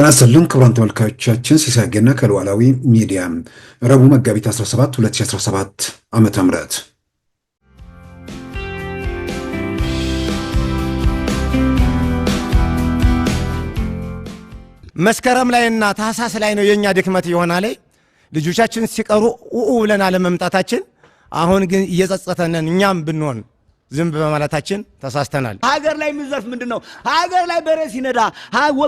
ጤና ይስጥልን ክቡራን ተመልካቾቻችን ሲሳይ ገና ከሉዓላዊ ሚዲያ ረቡዕ መጋቢት 17 2017 ዓመተ ምህረት መስከረም ላይና ታህሳስ ላይ ነው የኛ ድክመት ይሆናል። ልጆቻችን ሲቀሩ ብለን አለመምጣታችን አሁን ግን እየጸጸተን እኛም ብንሆን ዝም በማለታችን ተሳስተናል። ሀገር ላይ የሚዘርፍ ምንድነው? ሀገር ላይ በሬ ሲነዳ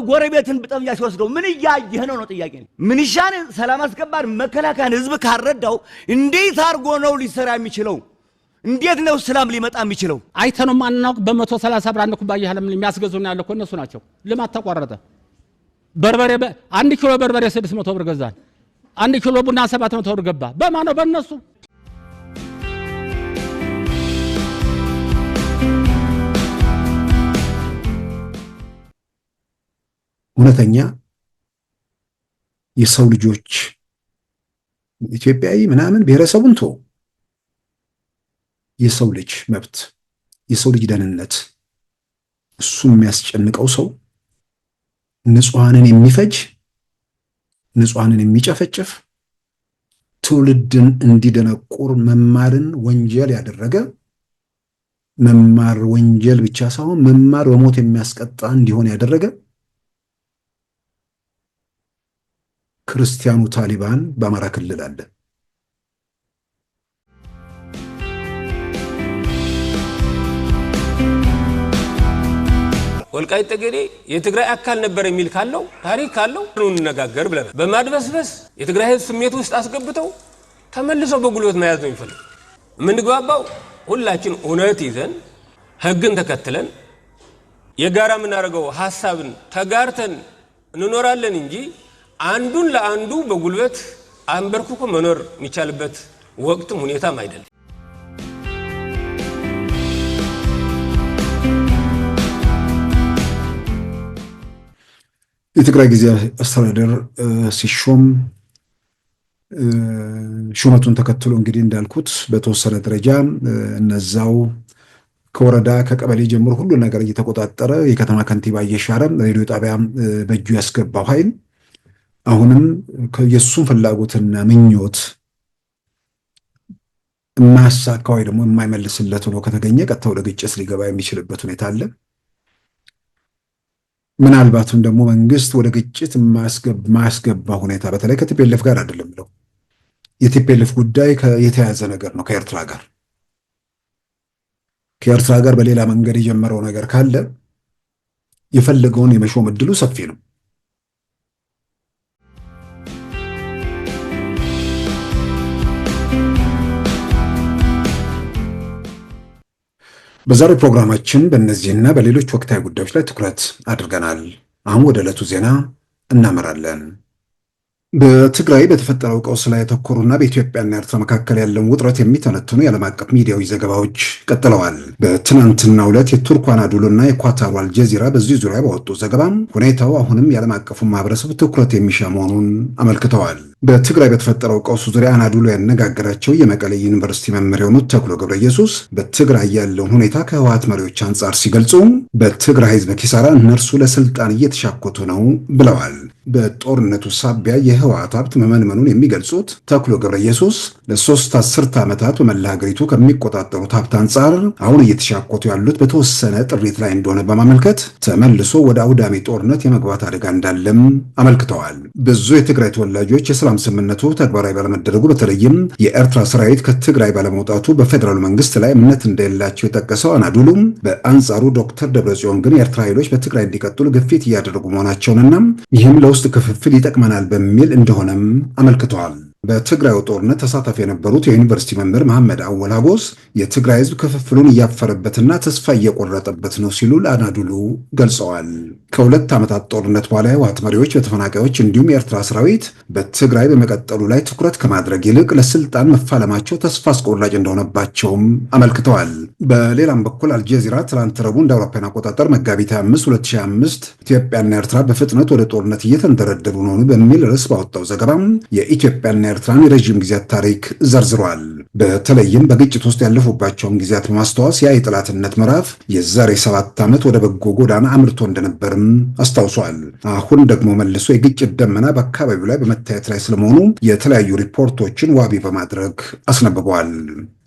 ጎረቤትን በጠመንጃ ሲወስደው ምን እያየህ ነው ጥያቄ ነው። ምንሻን ሰላም አስከባሪ መከላከያን ህዝብ ካረዳው እንዴት አርጎ ነው ሊሰራ የሚችለው? እንዴት ነው ሰላም ሊመጣ የሚችለው? አይተነው ማንናው በ130 ብር አንድ ኩባያ ህለም የሚያስገዙና ያለው እነሱ ናቸው። ልማት ተቋረጠ። በርበሬ 1 ኪሎ በርበሬ 600 ብር ገዛን። 1 ኪሎ ቡና 700 ብር ገባ። በማን ነው? በእነሱ። እውነተኛ የሰው ልጆች ኢትዮጵያዊ ምናምን ብሔረሰቡን ተው፣ የሰው ልጅ መብት፣ የሰው ልጅ ደህንነት እሱ የሚያስጨንቀው ሰው ንጹሃንን የሚፈጅ ንጹሃንን የሚጨፈጭፍ ትውልድን እንዲደነቁር መማርን ወንጀል ያደረገ መማር ወንጀል ብቻ ሳይሆን መማር በሞት የሚያስቀጣ እንዲሆን ያደረገ ክርስቲያኑ ታሊባን በአማራ ክልል አለ። ወልቃይት ጠገዴ የትግራይ አካል ነበር የሚል ካለው ታሪክ ካለው እንነጋገር ብለን በማድበስበስ የትግራይ ህዝብ ስሜት ውስጥ አስገብተው ተመልሰው በጉልበት መያዝ ነው የሚፈልጉ። የምንግባባው ሁላችን እውነት ይዘን ህግን ተከትለን የጋራ የምናደርገው ሐሳብን ተጋርተን እንኖራለን እንጂ አንዱን ለአንዱ በጉልበት አንበርክኮ መኖር የሚቻልበት ወቅትም ሁኔታም አይደለም። የትግራይ ጊዜያዊ አስተዳደር ሲሾም ሹመቱን ተከትሎ እንግዲህ እንዳልኩት በተወሰነ ደረጃ እነዛው ከወረዳ ከቀበሌ ጀምሮ ሁሉ ነገር እየተቆጣጠረ የከተማ ከንቲባ እየሻረ ሬዲዮ ጣቢያ በእጁ ያስገባው ኃይል አሁንም የሱን ፍላጎትና ምኞት ማሳካው ደግሞ የማይመልስለት ነው ከተገኘ ቀጥታ ወደ ግጭት ሊገባ የሚችልበት ሁኔታ አለ። ምናልባትም ደግሞ መንግስት ወደ ግጭት ማያስገባ ሁኔታ በተለይ ከቲፒኤልኤፍ ጋር አይደለም ብለው የቲፒኤልኤፍ ጉዳይ የተያዘ ነገር ነው ከኤርትራ ጋር በሌላ መንገድ የጀመረው ነገር ካለ የፈለገውን የመሾም እድሉ ሰፊ ነው። በዛሬው ፕሮግራማችን በእነዚህና በሌሎች ወቅታዊ ጉዳዮች ላይ ትኩረት አድርገናል። አሁን ወደ ዕለቱ ዜና እናመራለን። በትግራይ በተፈጠረው ቀውስ ላይ ያተኮሩና በኢትዮጵያና ኤርትራ መካከል ያለውን ውጥረት የሚተነትኑ የዓለም አቀፍ ሚዲያዎች ዘገባዎች ቀጥለዋል። በትናንትናው ዕለት የቱርኩ አናዶሉና የኳታሩ አልጀዚራ በዚህ ዙሪያ ባወጡ ዘገባ ሁኔታው አሁንም የዓለም አቀፉ ማህበረሰብ ትኩረት የሚሻ መሆኑን አመልክተዋል። በትግራይ በተፈጠረው ቀውስ ዙሪያ አናዶሉ ያነጋገራቸው የመቀሌ ዩኒቨርሲቲ መምህር የሆኑት ተክሎ ገብረ ኢየሱስ በትግራይ ያለውን ሁኔታ ከህወሓት መሪዎች አንጻር ሲገልጹ በትግራይ ህዝብ ኪሳራ እነርሱ ለስልጣን እየተሻኮቱ ነው ብለዋል። በጦርነቱ ሳቢያ የህወሓት ሀብት መመንመኑን የሚገልጹት ተክሎ ገብረ ኢየሱስ ለሶስት አስርት ዓመታት በመላ ሀገሪቱ ከሚቆጣጠሩት ሀብት አንጻር አሁን እየተሻኮቱ ያሉት በተወሰነ ጥሪት ላይ እንደሆነ በማመልከት ተመልሶ ወደ አውዳሚ ጦርነት የመግባት አደጋ እንዳለም አመልክተዋል። ብዙ የትግራይ ተወላጆች የሰላም ስምምነቱ ተግባራዊ ባለመደረጉ በተለይም የኤርትራ ሰራዊት ከትግራይ ባለመውጣቱ በፌዴራሉ መንግስት ላይ እምነት እንደሌላቸው የጠቀሰው አናዶሉ በአንጻሩ ዶክተር ደብረጽዮን ግን የኤርትራ ኃይሎች በትግራይ እንዲቀጥሉ ግፊት እያደረጉ መሆናቸውንና ይህም ለውስጥ ክፍፍል ይጠቅመናል በሚል እንደሆነም አመልክተዋል። በትግራዩ ጦርነት ተሳታፊ የነበሩት የዩኒቨርሲቲ መምህር መሐመድ አወል ሀጎስ የትግራይ ህዝብ ክፍፍሉን እያፈረበትና ተስፋ እየቆረጠበት ነው ሲሉ ለአናዶሉ ገልጸዋል። ከሁለት ዓመታት ጦርነት በኋላ የህወሓት መሪዎች በተፈናቃዮች እንዲሁም የኤርትራ ሰራዊት በትግራይ በመቀጠሉ ላይ ትኩረት ከማድረግ ይልቅ ለስልጣን መፋለማቸው ተስፋ አስቆራጭ እንደሆነባቸውም አመልክተዋል። በሌላም በኩል አልጀዚራ ትላንት ረቡዕ እንደ አውሮፓውያን አቆጣጠር መጋቢት 5 2025 ኢትዮጵያና ኤርትራ በፍጥነት ወደ ጦርነት እየተንደረደሩ ነው በሚል ርዕስ ባወጣው ዘገባ የኢትዮጵያና ኤርትራን የረዥም ጊዜያት ታሪክ ዘርዝሯል። በተለይም በግጭት ውስጥ ያለፉባቸውን ጊዜያት በማስታወስ ያ የጠላትነት ምዕራፍ የዛሬ 7 ዓመት ወደ በጎ ጎዳና አምርቶ እንደነበርም አስታውሷል። አሁን ደግሞ መልሶ የግጭት ደመና በአካባቢው ላይ በመታየት ላይ ስለመሆኑ የተለያዩ ሪፖርቶችን ዋቢ በማድረግ አስነብቧል።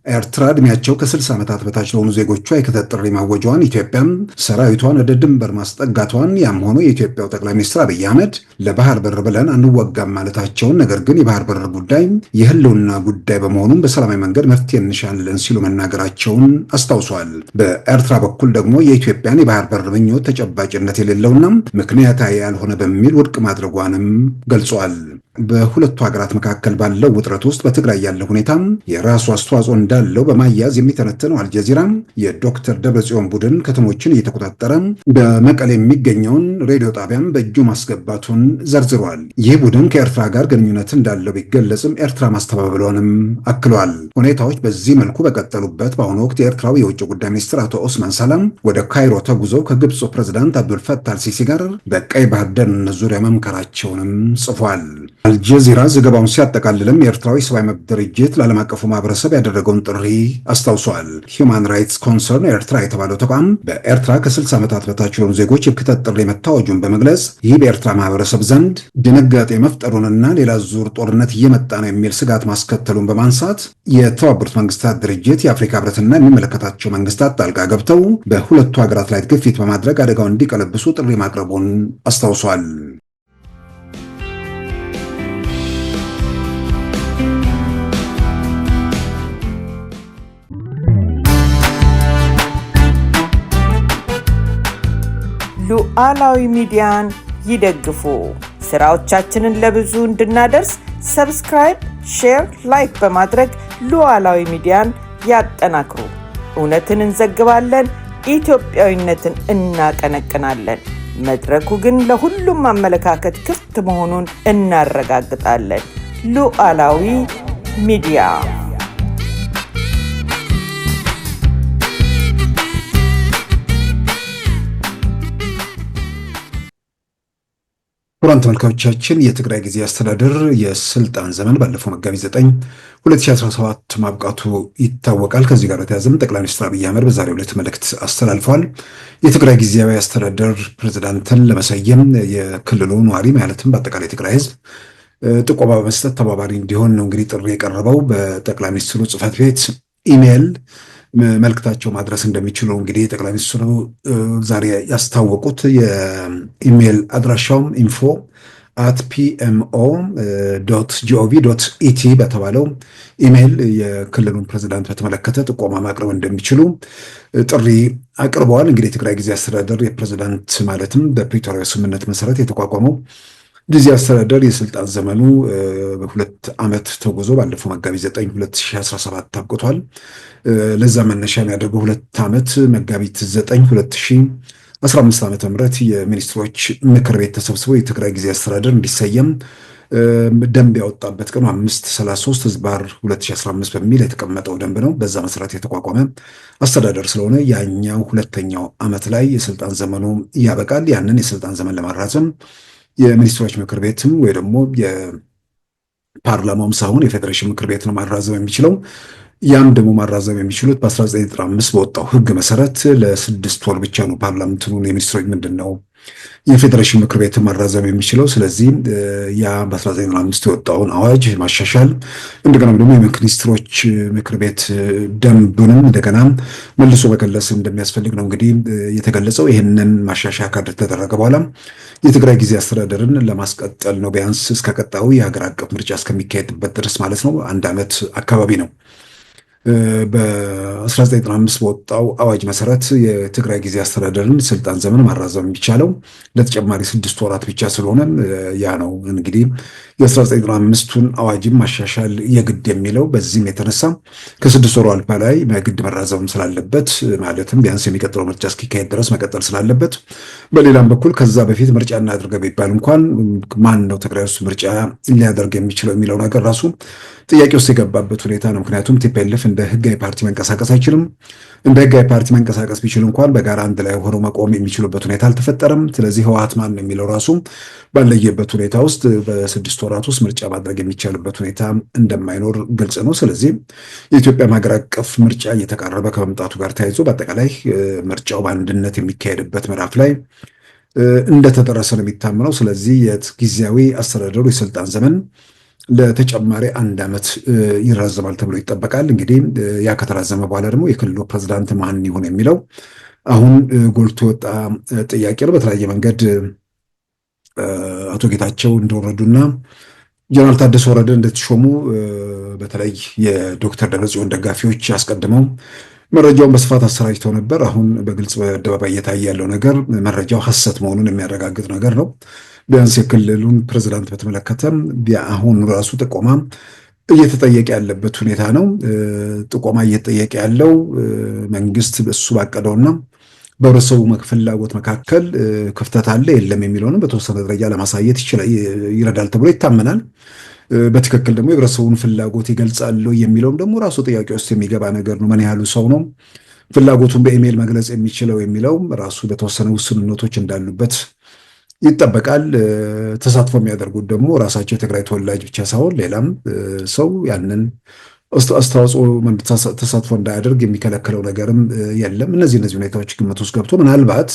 ኤርትራ ዕድሜያቸው ከ60 ዓመታት በታች ለሆኑ ዜጎቿ የክተት ጥሪ ማወጇን፣ ኢትዮጵያም ሰራዊቷን ወደ ድንበር ማስጠጋቷን፣ ያም ሆኖ የኢትዮጵያው ጠቅላይ ሚኒስትር አብይ አህመድ ለባህር በር ብለን አንወጋም ማለታቸውን፣ ነገር ግን የባህር በር ጉዳይ የህልውና ጉዳይ በመሆኑም በሰላማዊ መንገድ መፍትሄ እንሻለን ሲሉ መናገራቸውን አስታውሷል። በኤርትራ በኩል ደግሞ የኢትዮጵያን የባህር በር ምኞት ተጨባጭነት የሌለውና ምክንያታዊ ያልሆነ በሚል ውድቅ ማድረጓንም ገልጿል። በሁለቱ ሀገራት መካከል ባለው ውጥረት ውስጥ በትግራይ ያለው ሁኔታ የራሱ አስተዋጽኦ እንዳለው በማያዝ የሚተነትነው አልጀዚራ የዶክተር ደብረጽዮን ቡድን ከተሞችን እየተቆጣጠረ በመቀሌ የሚገኘውን ሬዲዮ ጣቢያን በእጁ ማስገባቱን ዘርዝሯል። ይህ ቡድን ከኤርትራ ጋር ግንኙነት እንዳለው ቢገለጽም ኤርትራ ማስተባበሏንም አክሏል። ሁኔታዎች በዚህ መልኩ በቀጠሉበት በአሁኑ ወቅት የኤርትራው የውጭ ጉዳይ ሚኒስትር አቶ ኦስማን ሳላም ወደ ካይሮ ተጉዘው ከግብፁ ፕሬዝዳንት አብዱልፈታህ አልሲሲ ጋር በቀይ ባህር ደህንነት ዙሪያ መምከራቸውንም ጽፏል። አልጀዚራ ዘገባውን ሲያጠቃልልም የኤርትራዊ ሰብአዊ መብት ድርጅት ለዓለም አቀፉ ማህበረሰብ ያደረገውን ጥሪ አስታውሷል። ሂውማን ራይትስ ኮንሰርን ኤርትራ የተባለው ተቋም በኤርትራ ከ60 ዓመታት በታች የሆኑ ዜጎች የክተት ጥሪ መታወጁን በመግለጽ ይህ በኤርትራ ማህበረሰብ ዘንድ ድንጋጤ መፍጠሩንና ሌላ ዙር ጦርነት እየመጣ ነው የሚል ስጋት ማስከተሉን በማንሳት የተባበሩት መንግስታት ድርጅት፣ የአፍሪካ ህብረትና የሚመለከታቸው መንግስታት ጣልቃ ገብተው በሁለቱ ሀገራት ላይ ግፊት በማድረግ አደጋውን እንዲቀለብሱ ጥሪ ማቅረቡን አስታውሷል። ሉዓላዊ ሚዲያን ይደግፉ። ስራዎቻችንን ለብዙ እንድናደርስ ሰብስክራይብ፣ ሼር፣ ላይክ በማድረግ ሉዓላዊ ሚዲያን ያጠናክሩ። እውነትን እንዘግባለን፣ ኢትዮጵያዊነትን እናቀነቅናለን። መድረኩ ግን ለሁሉም አመለካከት ክፍት መሆኑን እናረጋግጣለን። ሉዓላዊ ሚዲያ ክቡራን ተመልካቾቻችን የትግራይ ጊዜያዊ አስተዳደር የስልጣን ዘመን ባለፈው መጋቢት 9 2017 ማብቃቱ ይታወቃል። ከዚህ ጋር በተያያዘም ጠቅላይ ሚኒስትር አብይ አህመድ በዛሬው ዕለት መልእክት አስተላልፈዋል። የትግራይ ጊዜያዊ አስተዳደር ፕሬዝዳንትን ለመሰየም የክልሉ ነዋሪ ማለትም በአጠቃላይ ትግራይ ህዝብ ጥቆማ በመስጠት ተባባሪ እንዲሆን ነው እንግዲህ ጥሪ የቀረበው። በጠቅላይ ሚኒስትሩ ጽህፈት ቤት ኢሜይል መልክታቸው ማድረስ እንደሚችሉ እንግዲህ ጠቅላይ ሚኒስትሩ ዛሬ ያስታወቁት። የኢሜይል አድራሻውም info@pmo.gov.et በተባለው ኢሜይል የክልሉን ፕሬዝዳንት በተመለከተ ጥቆማ ማቅረብ እንደሚችሉ ጥሪ አቅርበዋል። እንግዲህ የትግራይ ጊዜያዊ አስተዳደር የፕሬዝዳንት ማለትም በፕሪቶሪያ ስምምነት መሰረት የተቋቋመው ጊዜያዊ አስተዳደር የስልጣን ዘመኑ በ2 ዓመት ተጉዞ ባለፈው መጋቢት 9 2017 አብቅቷል። ለዛ መነሻ የሚያደርገው 2 ዓመት መጋቢት 9 2015 ዓ.ም የሚኒስትሮች ምክር ቤት ተሰብስቦ የትግራይ ጊዜያዊ አስተዳደር እንዲሰየም ደንብ ያወጣበት ቀኑ 5/33/2015 በሚል የተቀመጠው ደንብ ነው። በዛ መሰረት የተቋቋመ አስተዳደር ስለሆነ ያኛው 2ኛው ዓመት ላይ የስልጣን ዘመኑ ያበቃል። ያንን የስልጣን ዘመን ለማራዘም የሚኒስትሮች ምክር ቤትም ወይ ደግሞ የፓርላማውም ሳይሆን የፌዴሬሽን ምክር ቤት ነው ማራዘም የሚችለው። ያም ደግሞ ማራዘም የሚችሉት በ1995 በወጣው ሕግ መሰረት ለ6 ወር ብቻ ነው። ፓርላመንቱን የሚኒስትሮች ምንድነው የፌዴሬሽን ምክር ቤት ማራዘም የሚችለው። ስለዚህ ያ በ1995 የወጣውን አዋጅ ማሻሻል እንደገና ደግሞ የሚኒስትሮች ምክር ቤት ደንቡንም እንደገና መልሶ መከለስ እንደሚያስፈልግ ነው እንግዲህ የተገለጸው። ይህንን ማሻሻያ ከተደረገ በኋላ የትግራይ ጊዜያዊ አስተዳደርን ለማስቀጠል ነው ቢያንስ እስከ ቀጣዩ የሀገር አቀፍ ምርጫ እስከሚካሄድበት ድረስ ማለት ነው 1 ዓመት አካባቢ ነው። በ1995 በወጣው አዋጅ መሰረት የትግራይ ጊዜያዊ አስተዳደርን ስልጣን ዘመን ማራዘም የሚቻለው ለተጨማሪ 6 ወራት ብቻ ስለሆነ ያ ነው እንግዲህ የ1995ቱን አዋጅም ማሻሻል የግድ የሚለው። በዚህም የተነሳ ከ6 ወራት በላይ ግድ መራዘም ስላለበት ማለትም ቢያንስ የሚቀጥለው ምርጫ እስኪካሄድ ድረስ መቀጠል ስላለበት፣ በሌላም በኩል ከዛ በፊት ምርጫ እናድርገ ቢባል እንኳን ማን ነው ትግራይ ውስጥ ምርጫ ሊያደርግ የሚችለው የሚለው ነገር ራሱ ጥያቄ ውስጥ የገባበት ሁኔታ ነው። ምክንያቱም ቲፒኤልኤፍ እንደ ህጋዊ ፓርቲ መንቀሳቀስ አይችልም። እንደ ህጋዊ ፓርቲ መንቀሳቀስ ቢችል እንኳን በጋራ አንድ ላይ ሆነው መቆም የሚችሉበት ሁኔታ አልተፈጠረም። ስለዚህ ህወሓት ማን ነው የሚለው ራሱ ባለየበት ሁኔታ ውስጥ በ6 ወራት ውስጥ ምርጫ ማድረግ የሚቻልበት ሁኔታ እንደማይኖር ግልጽ ነው። ስለዚህ የኢትዮጵያም ሀገር አቀፍ ምርጫ እየተቃረበ ከመምጣቱ ጋር ተያይዞ በአጠቃላይ ምርጫው በአንድነት የሚካሄድበት ምዕራፍ ላይ እንደተደረሰ ነው የሚታምነው። ስለዚህ የጊዜያዊ አስተዳደሩ የስልጣን ዘመን ለተጨማሪ 1 ዓመት ይራዘማል ተብሎ ይጠበቃል። እንግዲህ ያ ከተራዘመ በኋላ ደግሞ የክልሉ ፕሬዝዳንት ማን ይሁን የሚለው አሁን ጎልቶ ወጣ ጥያቄ ነው። በተለያየ መንገድ አቶ ጌታቸው እንደወረዱና ጀነራል ታደሰ ወረደ እንደተሾሙ በተለይ የዶክተር ደብረጽዮን ደጋፊዎች አስቀድመው መረጃውን በስፋት አሰራጭተው ነበር። አሁን በግልጽ በአደባባይ እየታየ ያለው ነገር መረጃው ሐሰት መሆኑን የሚያረጋግጥ ነገር ነው። ቢያንስ የክልሉን ፕሬዝዳንት በተመለከተ አሁን ራሱ ጥቆማ እየተጠየቀ ያለበት ሁኔታ ነው። ጥቆማ እየተጠየቀ ያለው መንግስት እሱ ባቀደውና በህብረተሰቡ ፍላጎት መካከል ክፍተት አለ የለም የሚለውንም በተወሰነ ደረጃ ለማሳየት ይረዳል ተብሎ ይታመናል። በትክክል ደግሞ የህብረተሰቡን ፍላጎት ይገልጻሉ የሚለውም ደግሞ ራሱ ጥያቄ ውስጥ የሚገባ ነገር ነው። ምን ያህሉ ሰው ነው ፍላጎቱን በኢሜይል መግለጽ የሚችለው የሚለውም ራሱ በተወሰነ ውስንነቶች እንዳሉበት ይጠበቃል። ተሳትፎ የሚያደርጉት ደግሞ ራሳቸው የትግራይ ተወላጅ ብቻ ሳይሆን ሌላም ሰው ያንን አስተዋጽኦ ተሳትፎ እንዳያደርግ የሚከለክለው ነገርም የለም። እነዚህ ሁኔታዎች ግምት ውስጥ ገብቶ ምናልባት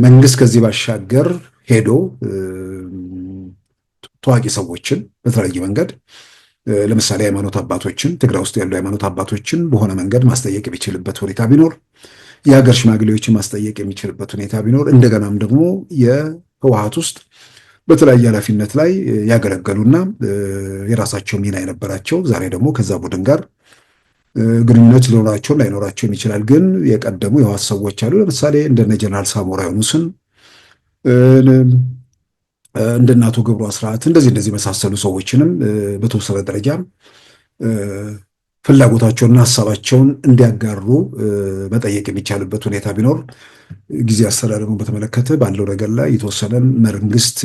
መንግስት ከዚህ ባሻገር ሄዶ ታዋቂ ሰዎችን በተለያየ መንገድ ለምሳሌ ሃይማኖት አባቶችን ትግራይ ውስጥ ያሉ ሃይማኖት አባቶችን በሆነ መንገድ ማስጠየቅ የሚችልበት ሁኔታ ቢኖር፣ የሀገር ሽማግሌዎችን ማስጠየቅ የሚችልበት ሁኔታ ቢኖር፣ እንደገናም ደግሞ የህወሓት ውስጥ በተለያየ ኃላፊነት ላይ ያገለገሉና የራሳቸው ሚና የነበራቸው ዛሬ ደግሞ ከዛ ቡድን ጋር ግንኙነት ሊኖራቸው ላይኖራቸው ይችላል። ግን የቀደሙ የህወሓት ሰዎች አሉ። ለምሳሌ እንደነ ጀነራል ሳሞራ ዩኑስን እንደነ አቶ ገብሩ አስራት እንደዚህ መሳሰሉ ሰዎችንም በተወሰነ ደረጃ ፍላጎታቸውንና ሀሳባቸውን እንዲያጋሩ መጠየቅ የሚቻልበት ሁኔታ ቢኖር ጊዜ አስተዳደሩን በተመለከተ ባለው ነገር ላይ የተወሰነ መንግስት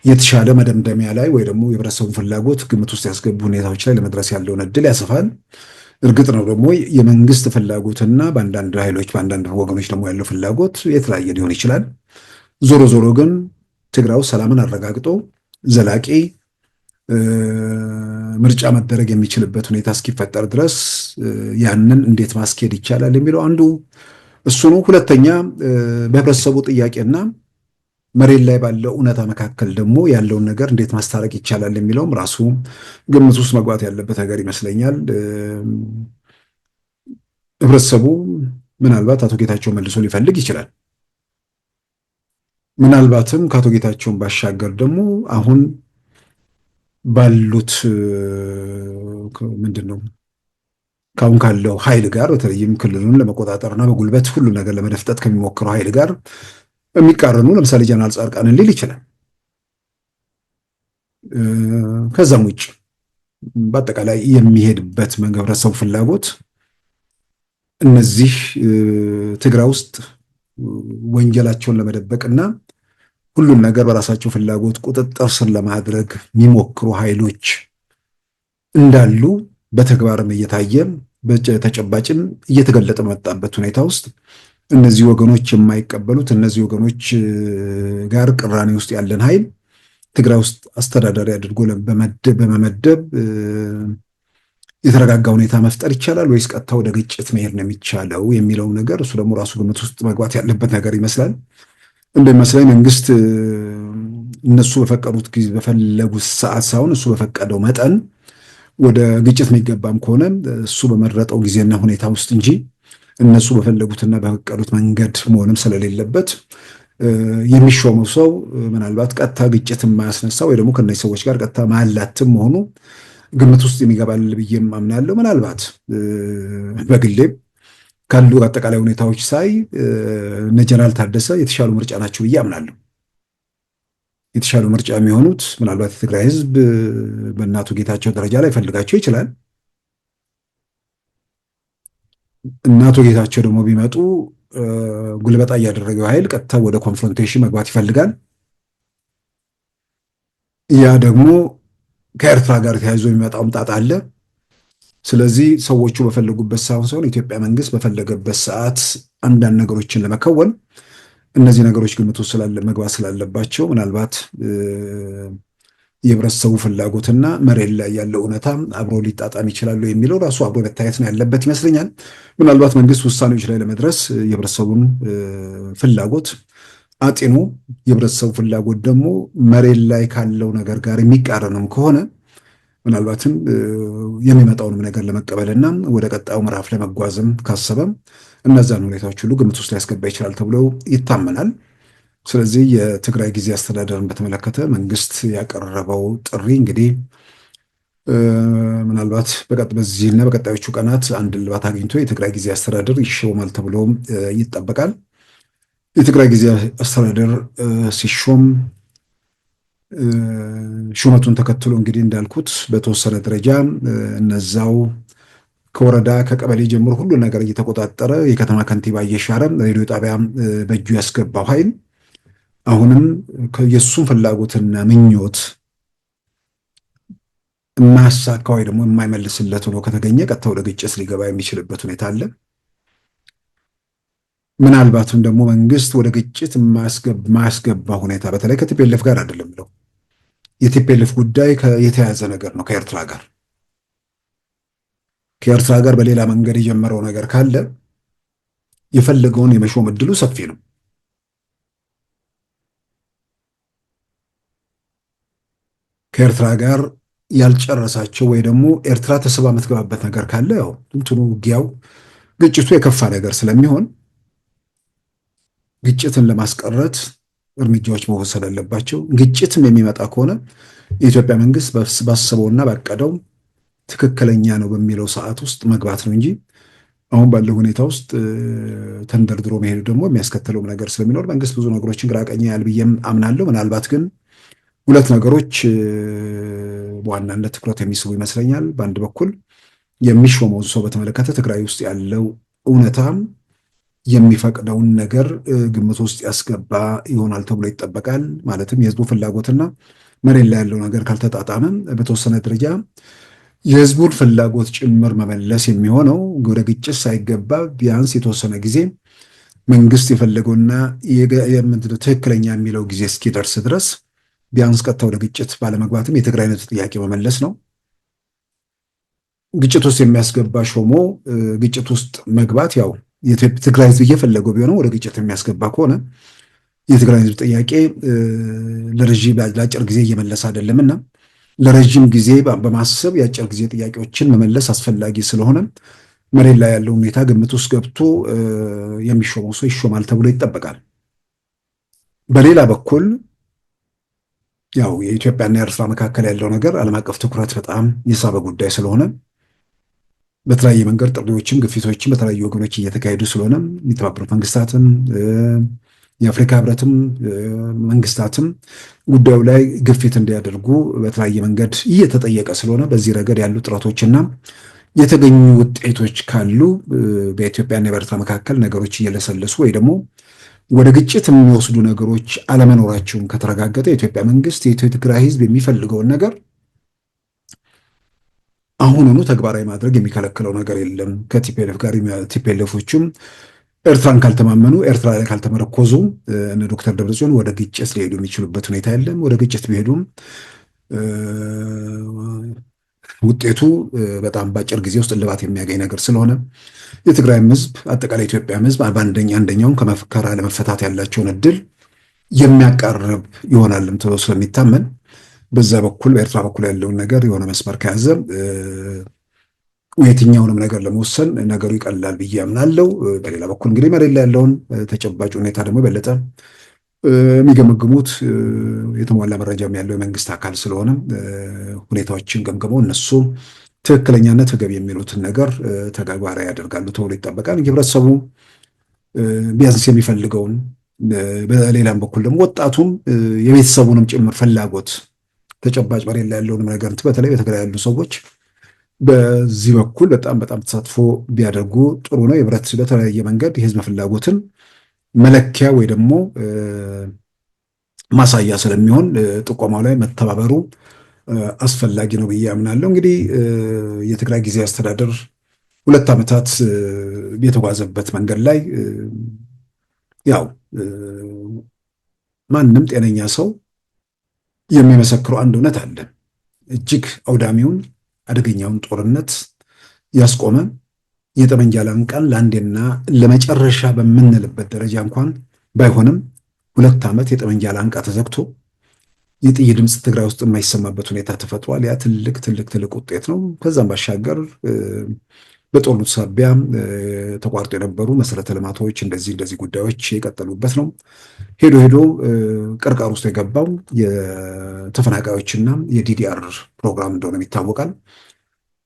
የተሻለ መደምደሚያ ላይ ወይ ደግሞ የህብረተሰቡን ፍላጎት ግምት ውስጥ ያስገቡ ሁኔታዎች ላይ ለመድረስ ያለውን እድል ያሰፋል። እርግጥ ነው ደግሞ የመንግስት ፍላጎትና በአንዳንድ ኃይሎች በአንዳንድ ወገኖች ደግሞ ያለው ፍላጎት የተለያየ ሊሆን ይችላል። ዞሮ ዞሮ ግን ትግራይ ውስጥ ሰላምን አረጋግጦ ዘላቂ ምርጫ መደረግ የሚችልበት ሁኔታ እስኪፈጠር ድረስ ያንን እንዴት ማስኬድ ይቻላል የሚለው አንዱ እሱ ነው። ሁለተኛ በህብረተሰቡ ጥያቄና መሬት ላይ ባለው እውነታ መካከል ደግሞ ያለውን ነገር እንዴት ማስታረቅ ይቻላል የሚለውም ራሱ ግምት ውስጥ መግባት ያለበት ነገር ይመስለኛል። ህብረተሰቡ ምናልባት አቶ ጌታቸው መልሶ ሊፈልግ ይችላል። ምናልባትም ከአቶ ጌታቸውን ባሻገር ደግሞ አሁን ባሉት ምንድነው ካሁን ካለው ኃይል ጋር በተለይም ክልሉን ለመቆጣጠርና በጉልበት ሁሉ ነገር ለመደፍጠት ከሚሞክረው ኃይል ጋር የሚቃረኑ ለምሳሌ ጀነራል ጻድቃንን ሊል ይችላል። ከዛም ውጭ በአጠቃላይ የሚሄድበት ህብረተሰቡ ፍላጎት እነዚህ ትግራይ ውስጥ ወንጀላቸውን ለመደበቅና ሁሉም ነገር በራሳቸው ፍላጎት ቁጥጥር ስር ለማድረግ የሚሞክሩ ኃይሎች እንዳሉ በተግባርም እየታየ በተጨባጭም እየተገለጠ በመጣበት ሁኔታ ውስጥ እነዚህ ወገኖች የማይቀበሉት እነዚህ ወገኖች ጋር ቅራኔ ውስጥ ያለን ኃይል ትግራይ ውስጥ አስተዳዳሪ አድርጎ በመመደብ የተረጋጋ ሁኔታ መፍጠር ይቻላል ወይስ ቀጥታ ወደ ግጭት መሄድ ነው የሚቻለው የሚለው ነገር እሱ ደግሞ ራሱ ግምት ውስጥ መግባት ያለበት ነገር ይመስላል። እንደሚመስለኝ መንግስት እነሱ በፈቀዱት ጊዜ በፈለጉት ሰዓት ሳይሆን እሱ በፈቀደው መጠን ወደ ግጭት የሚገባም ከሆነ እሱ በመረጠው ጊዜና ሁኔታ ውስጥ እንጂ እነሱ በፈለጉትና በፈቀዱት መንገድ መሆንም ስለሌለበት የሚሾመው ሰው ምናልባት ቀጥታ ግጭት የማያስነሳ ወይ ደግሞ ከነዚህ ሰዎች ጋር ቀጥታ ማላትም መሆኑ ግምት ውስጥ የሚገባል ብዬም አምናለሁ። ምናልባት በግሌም ካሉ አጠቃላይ ሁኔታዎች ሳይ እነ ጀነራል ታደሰ የተሻሉ ምርጫ ናቸው ብዬ አምናለሁ። የተሻሉ ምርጫ የሚሆኑት ምናልባት የትግራይ ህዝብ በእናቱ ጌታቸው ደረጃ ላይ ፈልጋቸው ይችላል። እናቱ ጌታቸው ደግሞ ቢመጡ ጉልበጣ እያደረገው ኃይል ቀጥታ ወደ ኮንፍሮንቴሽን መግባት ይፈልጋል። ያ ደግሞ ከኤርትራ ጋር ተያይዞ የሚመጣው ጣጣ አለ። ስለዚህ ሰዎቹ በፈለጉበት ሳይሆን ኢትዮጵያ መንግስት በፈለገበት ሰዓት አንዳንድ ነገሮችን ለመከወን እነዚህ ነገሮች ግምት ውስጥ መግባት ስላለባቸው ምናልባት የህብረተሰቡ ፍላጎትና መሬት ላይ ያለው እውነታ አብሮ ሊጣጣም ይችላሉ የሚለው ራሱ አብሮ መታየት ነው ያለበት ይመስለኛል። ምናልባት መንግስት ውሳኔዎች ላይ ለመድረስ የህብረተሰቡን ፍላጎት አጤኑ፣ የህብረተሰቡ ፍላጎት ደግሞ መሬት ላይ ካለው ነገር ጋር የሚቃረንም ከሆነ ምናልባትም የሚመጣውንም ነገር ለመቀበልና ወደ ቀጣዩ ምዕራፍ ለመጓዝም ካሰበም እነዛን ሁኔታዎች ሁሉ ግምት ውስጥ ሊያስገባ ይችላል ተብሎ ይታመናል። ስለዚህ የትግራይ ጊዜ አስተዳደርን በተመለከተ መንግስት ያቀረበው ጥሪ እንግዲህ ምናልባት በዚህና በቀጣዮቹ ቀናት አንድ እልባት አግኝቶ የትግራይ ጊዜ አስተዳደር ይሾማል ተብሎ ይጠበቃል። የትግራይ ጊዜ አስተዳደር ሲሾም ሹመቱን ተከትሎ እንግዲህ እንዳልኩት በተወሰነ ደረጃ እነዛው ከወረዳ ከቀበሌ ጀምሮ ሁሉ ነገር እየተቆጣጠረ የከተማ ከንቲባ እየሻረ ሬዲዮ ጣቢያ በእጁ ያስገባው ኃይል አሁንም የእሱን ፍላጎትና ምኞት የማያሳካ ወይ ደግሞ የማይመልስለት ሆኖ ከተገኘ ቀጥታ ወደ ግጭት ሊገባ የሚችልበት ሁኔታ አለ። ምናልባትም ደግሞ መንግስት ወደ ግጭት የማያስገባ ሁኔታ በተለይ ከቲፒኤልኤፍ ጋር አይደለም ብለው የቲፒኤልኤፍ ጉዳይ የተያያዘ ነገር ነው ከኤርትራ ጋር በሌላ መንገድ የጀመረው ነገር ካለ የፈለገውን የመሾም እድሉ ሰፊ ነው። ከኤርትራ ጋር ያልጨረሳቸው ወይ ደግሞ ኤርትራ ተስባ የምትገባበት ነገር ካለ ያው እንትኑ ውጊያው ግጭቱ የከፋ ነገር ስለሚሆን ግጭትን ለማስቀረት እርምጃዎች መወሰድ አለባቸው። ግጭትም የሚመጣ ከሆነ የኢትዮጵያ መንግስት ባሰበውና ባቀደው ትክክለኛ ነው በሚለው ሰዓት ውስጥ መግባት ነው እንጂ አሁን ባለው ሁኔታ ውስጥ ተንደርድሮ መሄዱ ደግሞ የሚያስከትለው ነገር ስለሚኖር መንግስት ብዙ ነገሮችን ግራ ቀኝ ያህል ብዬም አምናለሁ። ምናልባት ግን ሁለት ነገሮች በዋናነት ትኩረት የሚስቡ ይመስለኛል። በአንድ በኩል የሚሾመውን ሰው በተመለከተ ትግራይ ውስጥ ያለው እውነታም የሚፈቅደውን ነገር ግምት ውስጥ ያስገባ ይሆናል ተብሎ ይጠበቃል። ማለትም የህዝቡ ፍላጎትና መሬት ላይ ያለው ነገር ካልተጣጣመ በተወሰነ ደረጃ የህዝቡን ፍላጎት ጭምር መመለስ የሚሆነው ወደ ግጭት ሳይገባ ቢያንስ የተወሰነ ጊዜ መንግስት የፈለገውና ትክክለኛ የሚለው ጊዜ እስኪደርስ ድረስ ቢያንስ ቀጥታ ወደ ግጭት ባለመግባትም የትግራይ ነጻ ጥያቄ መመለስ ነው። ግጭት ውስጥ የሚያስገባ ሾሞ ግጭት ውስጥ መግባት ያው የትግራይ ህዝብ እየፈለገው ቢሆነው ወደ ግጭት የሚያስገባ ከሆነ የትግራይ ህዝብ ጥያቄ ለአጭር ጊዜ እየመለሰ አይደለምና ለረጅም ጊዜ በማሰብ የአጭር ጊዜ ጥያቄዎችን መመለስ አስፈላጊ ስለሆነ መሬት ላይ ያለው ሁኔታ ግምት ውስጥ ገብቶ የሚሾመው ሰው ይሾማል ተብሎ ይጠበቃል። በሌላ በኩል ያው የኢትዮጵያና የኤርትራ መካከል ያለው ነገር ዓለም አቀፍ ትኩረት በጣም የሳበ ጉዳይ ስለሆነ በተለያየ መንገድ ጥሪዎችም ግፊቶችም በተለያዩ ወገኖች እየተካሄዱ ስለሆነ የተባበሩት መንግስታትም የአፍሪካ ህብረትም መንግስታትም ጉዳዩ ላይ ግፊት እንዲያደርጉ በተለያየ መንገድ እየተጠየቀ ስለሆነ በዚህ ረገድ ያሉ ጥረቶችና የተገኙ ውጤቶች ካሉ በኢትዮጵያና በኤርትራ መካከል ነገሮች እየለሰለሱ ወይ ደግሞ ወደ ግጭት የሚወስዱ ነገሮች አለመኖራቸውን ከተረጋገጠ የኢትዮጵያ መንግስት የትግራይ ህዝብ የሚፈልገውን ነገር አሁኑኑ ተግባራዊ ማድረግ የሚከለክለው ነገር የለም። ከቲፒኤልኤፍ ጋር ቲፒኤልኤፎችም ኤርትራን ካልተማመኑ ኤርትራ ላይ ካልተመረኮዙ እነ ዶክተር ደብረጽዮን ወደ ግጭት ሊሄዱ የሚችሉበት ሁኔታ የለም። ወደ ግጭት ቢሄዱም ውጤቱ በጣም በአጭር ጊዜ ውስጥ እልባት የሚያገኝ ነገር ስለሆነ የትግራይም ህዝብ አጠቃላይ ኢትዮጵያም ህዝብ አንደኛውን ከመፈከራ ለመፈታት ያላቸውን እድል የሚያቃርብ ይሆናልም ተብሎ ስለሚታመን በዛ በኩል በኤርትራ በኩል ያለውን ነገር የሆነ መስመር ከያዘ የትኛውንም ነገር ለመወሰን ነገሩ ይቀላል ብዬ አምናለሁ። በሌላ በኩል እንግዲህ መሬት ላይ ያለውን ተጨባጭ ሁኔታ ደግሞ የበለጠ የሚገመግሙት የተሟላ መረጃም ያለው የመንግስት አካል ስለሆነ ሁኔታዎችን ገምግመው እነሱ ትክክለኛነት ተገቢ የሚሉትን ነገር ተግባራዊ ያደርጋሉ ተብሎ ይጠበቃል። ህብረተሰቡ ቢያንስ የሚፈልገውን በሌላም በኩል ደግሞ ወጣቱም የቤተሰቡንም ጭምር ፍላጎት ተጨባጭ መሬት ላይ ያለውን ነገር በተለይ በትግራይ ያሉ ሰዎች በዚህ በኩል በጣም ተሳትፎ ቢያደርጉ ጥሩ ነው። የህብረት በተለያየ መንገድ የህዝብ ፍላጎትን መለኪያ ወይ ደግሞ ማሳያ ስለሚሆን ጥቆማው ላይ መተባበሩ አስፈላጊ ነው ብዬ አምናለሁ። እንግዲህ የትግራይ ጊዜ አስተዳደር 2 ዓመታት የተጓዘበት መንገድ ላይ ያው ማንም ጤነኛ ሰው የሚመሰክረው አንድ እውነት አለ። እጅግ አውዳሚውን አደገኛውን ጦርነት ያስቆመ የጠመንጃ ላንቃን ለአንዴና ለመጨረሻ በምንልበት ደረጃ እንኳን ባይሆንም 2 ዓመት የጠመንጃ ላንቃ ተዘግቶ የጥይት ድምፅ ትግራይ ውስጥ የማይሰማበት ሁኔታ ተፈጥሯል። ያ ትልቅ ትልቅ ትልቅ ውጤት ነው። ከዛም ባሻገር በጦርነቱ ሳቢያ ተቋርጦ የነበሩ መሰረተ ልማቶች እንደዚህ ጉዳዮች የቀጠሉበት ነው። ሄዶ ሄዶ ቅርቃር ውስጥ የገባው የተፈናቃዮችና የዲዲአር ፕሮግራም እንደሆነ ይታወቃል።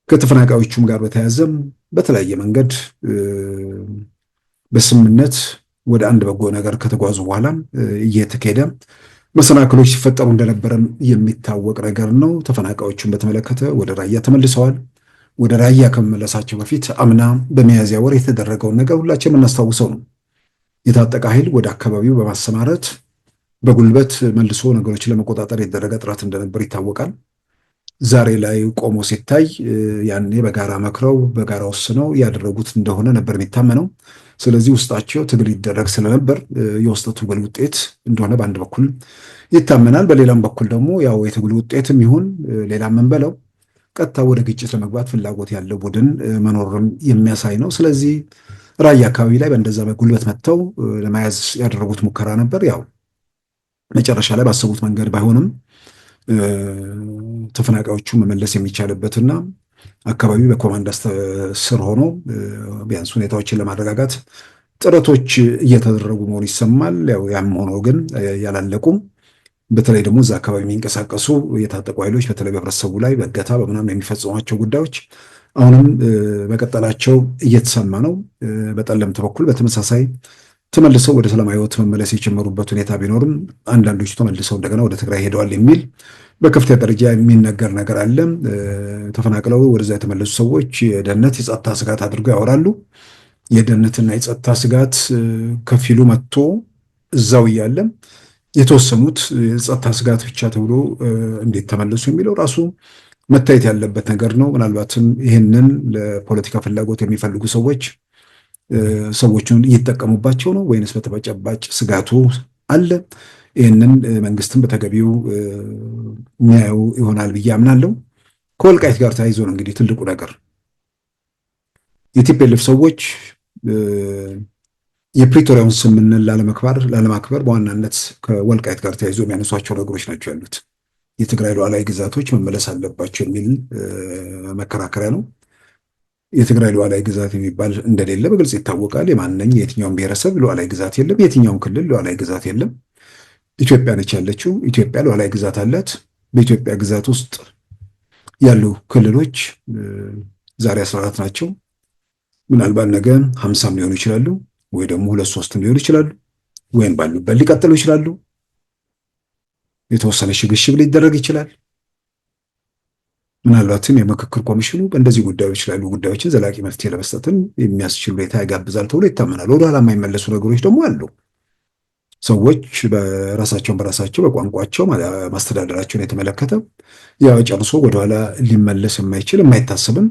ከተፈናቃዮቹም ጋር በተያያዘም በተለያየ መንገድ በስምምነት ወደ አንድ በጎ ነገር ከተጓዙ በኋላ እየተካሄደ መሰናክሎች ሲፈጠሩ እንደነበረም የሚታወቅ ነገር ነው። ተፈናቃዮቹን በተመለከተ ወደ ራያ ተመልሰዋል። ወደ ራያ ከመመለሳቸው በፊት አምና በሚያዝያ ወር የተደረገውን ነገር ሁላችን የምናስታውሰው ነው። የታጠቀ ኃይል ወደ አካባቢው በማሰማረት በጉልበት መልሶ ነገሮችን ለመቆጣጠር የተደረገ ጥረት እንደነበር ይታወቃል። ዛሬ ላይ ቆሞ ሲታይ ያኔ በጋራ መክረው በጋራ ወስነው ያደረጉት እንደሆነ ነበር የሚታመነው። ስለዚህ ውስጣቸው ትግል ይደረግ ስለነበር የውስጥ ትግል ውጤት እንደሆነ በአንድ በኩል ይታመናል። በሌላም በኩል ደግሞ ያው የትግል ውጤትም ይሁን ሌላ የምንበለው ቀጥታ ወደ ግጭት ለመግባት ፍላጎት ያለው ቡድን መኖርም የሚያሳይ ነው። ስለዚህ ራያ አካባቢ ላይ በእንደዛ በጉልበት መጥተው ለመያዝ ያደረጉት ሙከራ ነበር። ያው መጨረሻ ላይ ባሰቡት መንገድ ባይሆንም ተፈናቃዮቹ መመለስ የሚቻልበትና አካባቢው በኮማንድ ስር ሆኖ ቢያንስ ሁኔታዎችን ለማረጋጋት ጥረቶች እየተደረጉ መሆኑ ይሰማል። ያም ሆኖ ግን ያላለቁም። በተለይ ደግሞ እዛ አካባቢ የሚንቀሳቀሱ የታጠቁ ኃይሎች በተለይ በህብረተሰቡ ላይ በእገታ በምናምን የሚፈጽሟቸው ጉዳዮች አሁንም በቀጠላቸው እየተሰማ ነው። በጠለምት በኩል በተመሳሳይ ተመልሰው ወደ ሰላማዊ ህይወት መመለስ የጀመሩበት ሁኔታ ቢኖርም አንዳንዶቹ ተመልሰው እንደገና ወደ ትግራይ ሄደዋል የሚል በከፍተኛ ደረጃ የሚነገር ነገር አለ። ተፈናቅለው ወደዛ የተመለሱ ሰዎች የደህንነት የጸጥታ ስጋት አድርገው ያወራሉ። የደህንነትና የጸጥታ ስጋት ከፊሉ መጥቶ እዛው እያለ የተወሰኑት የጸጥታ ስጋት ብቻ ተብሎ እንዴት ተመለሱ የሚለው ራሱ መታየት ያለበት ነገር ነው። ምናልባትም ይህንን ለፖለቲካ ፍላጎት የሚፈልጉ ሰዎች ሰዎቹን እየተጠቀሙባቸው ነው ወይንስ በተጨባጭ ስጋቱ አለ? ይህንን መንግስትም በተገቢው የሚያየው ይሆናል ብዬ አምናለሁ። ከወልቃይት ጋር ተያይዞ ነው እንግዲህ ትልቁ ነገር የቲፒኤልኤፍ ሰዎች የፕሪቶሪያውን ስምምነት ላለማክበር በዋናነት ከወልቃይት ጋር ተያይዞ የሚያነሷቸው ነገሮች ናቸው ያሉት። የትግራይ ሉዓላዊ ግዛቶች መመለስ አለባቸው የሚል መከራከሪያ ነው። የትግራይ ሉዓላዊ ግዛት የሚባል እንደሌለ በግልጽ ይታወቃል። የማንኛውም የትኛውም ብሔረሰብ ሉዓላዊ ግዛት የለም። የትኛውም ክልል ሉዓላዊ ግዛት የለም። ኢትዮጵያ ነች ያለችው። ኢትዮጵያ ሉዓላዊ ግዛት አላት። በኢትዮጵያ ግዛት ውስጥ ያሉ ክልሎች ዛሬ 14 ናቸው። ምናልባት ነገ 50 ሊሆኑ ይችላሉ፣ ወይ ደግሞ 2-3 ሊሆኑ ይችላሉ፣ ወይም ባሉበት ሊቀጥሉ ይችላሉ። የተወሰነ ሽግሽግ ሊደረግ ይችላል። ምናልባትም የምክክር ኮሚሽኑ በእንደዚህ ጉዳዮች ላይ ያሉ ጉዳዮችን ዘላቂ መፍትሄ ለመስጠትም የሚያስችል ሁኔታ ያጋብዛል ተብሎ ይታመናል። ወደኋላ የማይመለሱ ነገሮች ደግሞ አሉ። ሰዎች በራሳቸው በቋንቋቸው ማስተዳደራቸውን የተመለከተ ያው ጨርሶ ወደኋላ ሊመለስ የማይችል የማይታሰብም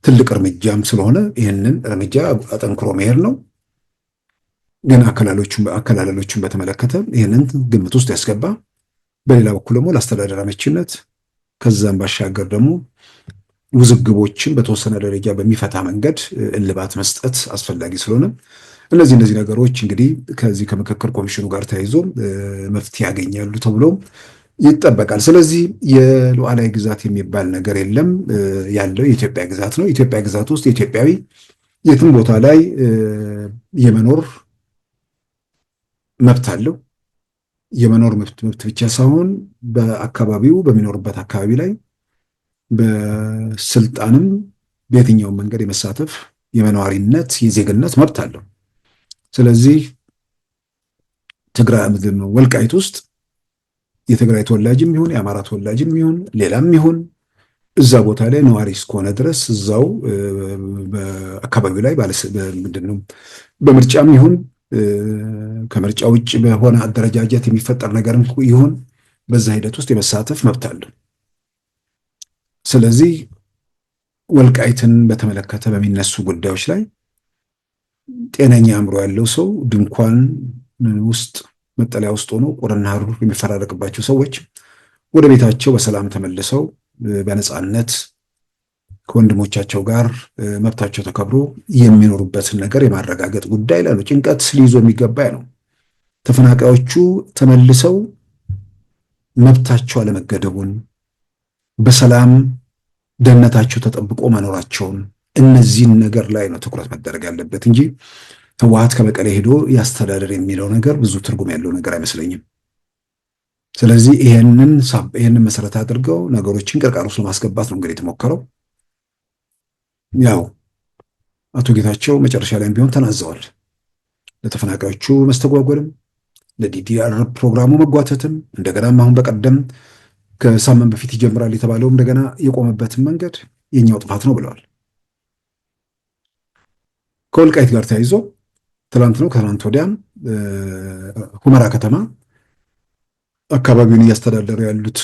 ትልቅ እርምጃም ስለሆነ ይህንን እርምጃ አጠንክሮ መሄድ ነው። ግን አከላለሎቹን በተመለከተ ይህንን ግምት ውስጥ ያስገባ፣ በሌላ በኩል ደግሞ ለአስተዳደር አመቺነት ከዛም ባሻገር ደግሞ ውዝግቦችን በተወሰነ ደረጃ በሚፈታ መንገድ እልባት መስጠት አስፈላጊ ስለሆነ እነዚህ ነገሮች እንግዲህ ከዚህ ከምክክር ኮሚሽኑ ጋር ተያይዞ መፍትሄ ያገኛሉ ተብሎ ይጠበቃል። ስለዚህ የሉዓላዊ ግዛት የሚባል ነገር የለም። ያለው የኢትዮጵያ ግዛት ነው። የኢትዮጵያ ግዛት ውስጥ የኢትዮጵያዊ የትም ቦታ ላይ የመኖር መብት አለው። የመኖር መብት ብቻ ሳይሆን በአካባቢው በሚኖርበት አካባቢ ላይ በስልጣንም በየትኛውም መንገድ የመሳተፍ የመኖሪነት የዜግነት መብት አለው። ስለዚህ ትግራይ ምድር ነው ወልቃይት ውስጥ የትግራይ ተወላጅም ይሁን የአማራ ተወላጅም ይሁን ሌላም ይሁን እዛ ቦታ ላይ ነዋሪ እስከሆነ ድረስ እዛው በአካባቢው ላይ ምንድነው በምርጫም ይሁን ከምርጫ ውጭ በሆነ አደረጃጀት የሚፈጠር ነገርም ይሁን በዛ ሂደት ውስጥ የመሳተፍ መብት አለው። ስለዚህ ወልቃይትን በተመለከተ በሚነሱ ጉዳዮች ላይ ጤነኛ አእምሮ ያለው ሰው ድንኳን ውስጥ መጠለያ ውስጥ ሆኖ ቁርና ሐሩር የሚፈራረቅባቸው ሰዎች ወደ ቤታቸው በሰላም ተመልሰው በነፃነት ከወንድሞቻቸው ጋር መብታቸው ተከብሮ የሚኖሩበትን ነገር የማረጋገጥ ጉዳይ ላይ ነው ጭንቀት ሊይዞ የሚገባ ነው። ተፈናቃዮቹ ተመልሰው መብታቸው አለመገደቡን በሰላም ደህንነታቸው ተጠብቆ መኖራቸውን እነዚህን ነገር ላይ ነው ትኩረት መደረግ ያለበት እንጂ ህወሓት ከመቀሌ ሄዶ ያስተዳደር የሚለው ነገር ብዙ ትርጉም ያለው ነገር አይመስለኝም። ስለዚህ ይሄንን መሰረት አድርገው ነገሮችን ቅርቃር ውስጥ ለማስገባት ነው እንግዲህ የተሞከረው። ያው አቶ ጌታቸው መጨረሻ ላይም ቢሆን ተናዘዋል። ለተፈናቃዮቹ መስተጓጎልም ለዲዲአር ፕሮግራሙ መጓተትም እንደገናም አሁን በቀደም ከሳምንት በፊት ይጀምራል የተባለውም እንደገና የቆመበትን መንገድ የኛው ጥፋት ነው ብለዋል። ከወልቃይት ጋር ተያይዞ ትላንት ነው ከትላንት ወዲያም ሁመራ ከተማ አካባቢውን እያስተዳደሩ ያሉት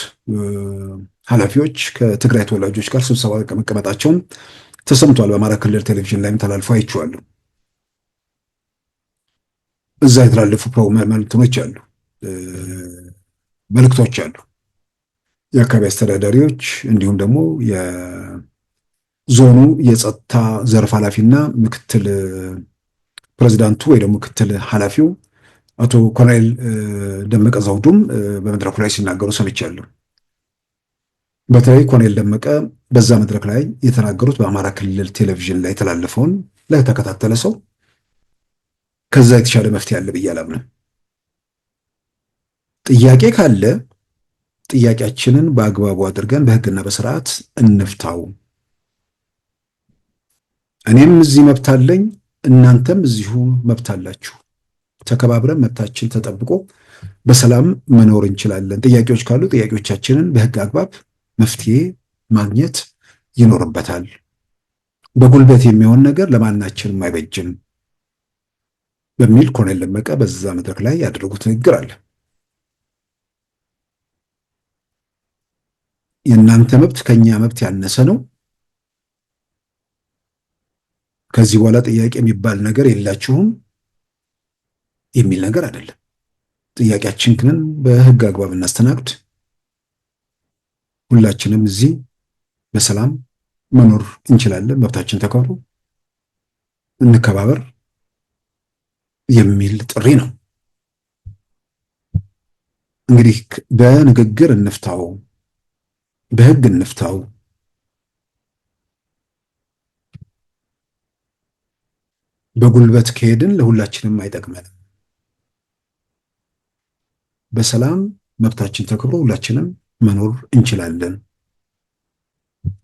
ኃላፊዎች ከትግራይ ተወላጆች ጋር ስብሰባ መቀመጣቸውን ተሰምቷል። በአማራ ክልል ቴሌቪዥን ላይም ተላልፎ አይቼዋለሁ። እዛ የተላለፉ መልእክቶች አሉ። የአካባቢ አስተዳዳሪዎች እንዲሁም ደግሞ የዞኑ የጸጥታ ዘርፍ ኃላፊና ምክትል ፕሬዚዳንቱ ወይ ደግሞ ምክትል ኃላፊው አቶ ኮሎኔል ደመቀ ዘውዱም በመድረኩ ላይ ሲናገሩ ሰምቻለሁ። በተለይ ኮሎኔል ደመቀ በዛ መድረክ ላይ የተናገሩት በአማራ ክልል ቴሌቪዥን ላይ የተላለፈውን ለተከታተለ ሰው ከዛ የተሻለ መፍትሄ አለ ብዬ አላምንም። ጥያቄ ካለ ጥያቄያችንን በአግባቡ አድርገን በሕግና በስርዓት እንፍታው። እኔም እዚህ መብት አለኝ፣ እናንተም እዚሁ መብት አላችሁ። ተከባብረን መብታችን ተጠብቆ በሰላም መኖር እንችላለን። ጥያቄዎች ካሉ ጥያቄዎቻችንን በሕግ አግባብ መፍትሄ ማግኘት ይኖርበታል። በጉልበት የሚሆን ነገር ለማናችንም አይበጅም በሚል ኮሎኔል ደመቀ በዛ መድረክ ላይ ያደረጉት ንግግር አለ። የእናንተ መብት ከኛ መብት ያነሰ ነው፣ ከዚህ በኋላ ጥያቄ የሚባል ነገር የላችሁም የሚል ነገር አይደለም። ጥያቄያችንን በሕግ አግባብ እናስተናግድ፣ ሁላችንም እዚህ በሰላም መኖር እንችላለን፣ መብታችን ተከብሮ እንከባበር የሚል ጥሪ ነው። እንግዲህ በንግግር እንፍታው፣ በሕግ እንፍታው። በጉልበት ከሄድን ለሁላችንም አይጠቅመንም። በሰላም መብታችን ተከብሮ ሁላችንም መኖር እንችላለን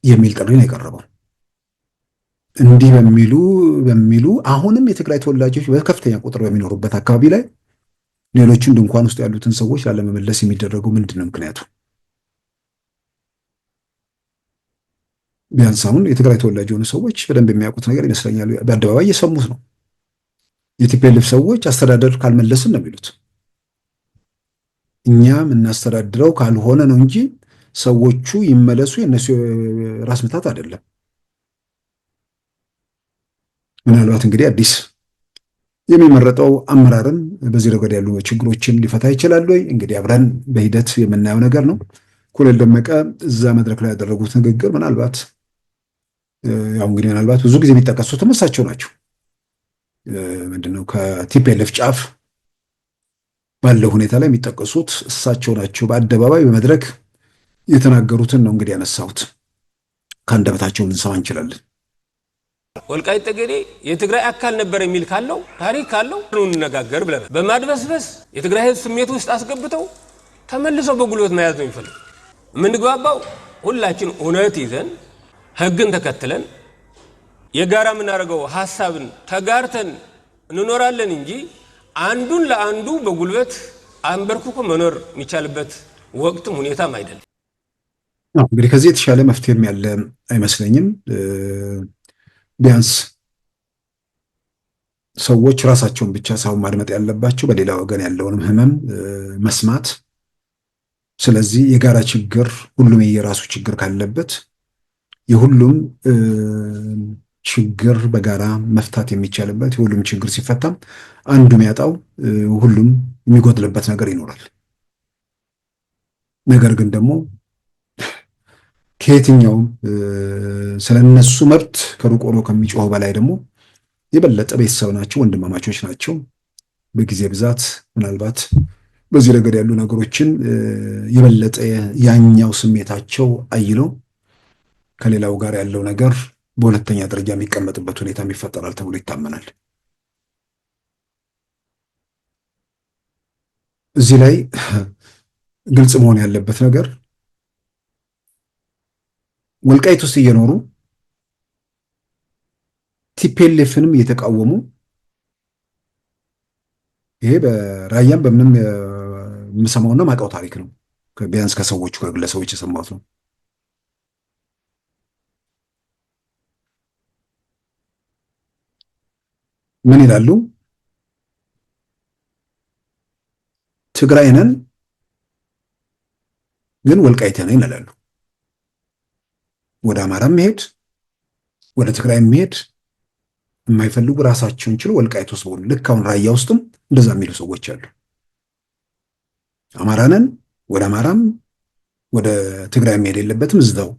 የሚል ጥሪ ነው የቀረበው። እንዲህ በሚሉ አሁንም የትግራይ ተወላጆች በከፍተኛ ቁጥር በሚኖሩበት አካባቢ ላይ ሌሎችን ድንኳን ውስጥ ያሉትን ሰዎች ላለመመለስ የሚደረገው ምንድን ነው ምክንያቱ? ቢያንስ አሁን የትግራይ ተወላጅ የሆኑ ሰዎች በደንብ የሚያውቁት ነገር ይመስለኛል። በአደባባይ እየሰሙት ነው። የቲፒኤልኤፍ ሰዎች አስተዳደር ካልመለስን ነው የሚሉት። እኛ የምናስተዳድረው ካልሆነ ነው እንጂ ሰዎቹ ይመለሱ የነሱ ራስ ምታት አይደለም። ምናልባት እንግዲህ አዲስ የሚመረጠው አመራርም በዚህ ረገድ ያሉ ችግሮችን ሊፈታ ይችላል ወይ? እንግዲህ አብረን በሂደት የምናየው ነገር ነው። ኮሎኔል ደመቀ እዛ መድረክ ላይ ያደረጉት ንግግር ምናልባት ብዙ ጊዜ የሚጠቀሱትም እሳቸው ናቸው። ምንድነው ከቲፒኤልኤፍ ጫፍ ባለው ሁኔታ ላይ የሚጠቀሱት እሳቸው ናቸው። በአደባባይ በመድረክ የተናገሩትን ነው እንግዲህ ያነሳሁት። ከአንደበታቸው ልንሰማ እንችላለን። ወልቃይት ጠገዴ የትግራይ አካል ነበር የሚል ካለው ታሪክ ካለው እንነጋገር ብለናል። በማድበስበስ የትግራይ ሕዝብ ስሜት ውስጥ አስገብተው ተመልሰው በጉልበት መያዝ ነው የሚፈልጉ። የምንግባባው ሁላችን እውነት ይዘን ሕግን ተከትለን የጋራ የምናደርገው ሐሳብን ተጋርተን እንኖራለን እንጂ አንዱን ለአንዱ በጉልበት አንበርክኮ መኖር የሚቻልበት ወቅትም ሁኔታም አይደለም። እንግዲህ ከዚህ የተሻለ መፍትሄም ያለ አይመስለኝም። ቢያንስ ሰዎች ራሳቸውን ብቻ ሳይሆን ማድመጥ ያለባቸው በሌላ ወገን ያለውንም ህመም መስማት። ስለዚህ የጋራ ችግር ሁሉም የየራሱ ችግር ካለበት የሁሉም ችግር በጋራ መፍታት የሚቻልበት የሁሉም ችግር ሲፈታ አንዱ የሚያጣው ሁሉም የሚጎድልበት ነገር ይኖራል። ነገር ግን ደግሞ ከየትኛውም ስለነሱ መብት ከሩቅ ሆኖ ከሚጮኸው በላይ ደግሞ የበለጠ ቤተሰብ ናቸው፣ ወንድማማቾች ናቸው። በጊዜ ብዛት ምናልባት በዚህ ረገድ ያሉ ነገሮችን የበለጠ ያኛው ስሜታቸው አይለው ከሌላው ጋር ያለው ነገር በሁለተኛ ደረጃ የሚቀመጥበት ሁኔታ ይፈጠራል ተብሎ ይታመናል። እዚህ ላይ ግልጽ መሆን ያለበት ነገር ወልቃይት ውስጥ እየኖሩ ቲፒኤልኤፍንም እየተቃወሙ ይሄ በራያም በምንም የምሰማውና ማውቀው ታሪክ ነው። ቢያንስ ከሰዎቹ ከግለሰቦች የሰማሁት ነው። ምን ይላሉ? ትግራይ ነን ግን ወልቃይት ነን ይላሉ። ወደ አማራም መሄድ ወደ ትግራይም መሄድ የማይፈልጉ ራሳቸውን ችለው ወልቃይት ውስጥ ሆኑ። ልክ አሁን ራያ ውስጥም እንደዛ የሚሉ ሰዎች አሉ። አማራ ነን ወደ አማራም ወደ ትግራይ መሄድ የለበትም እዛው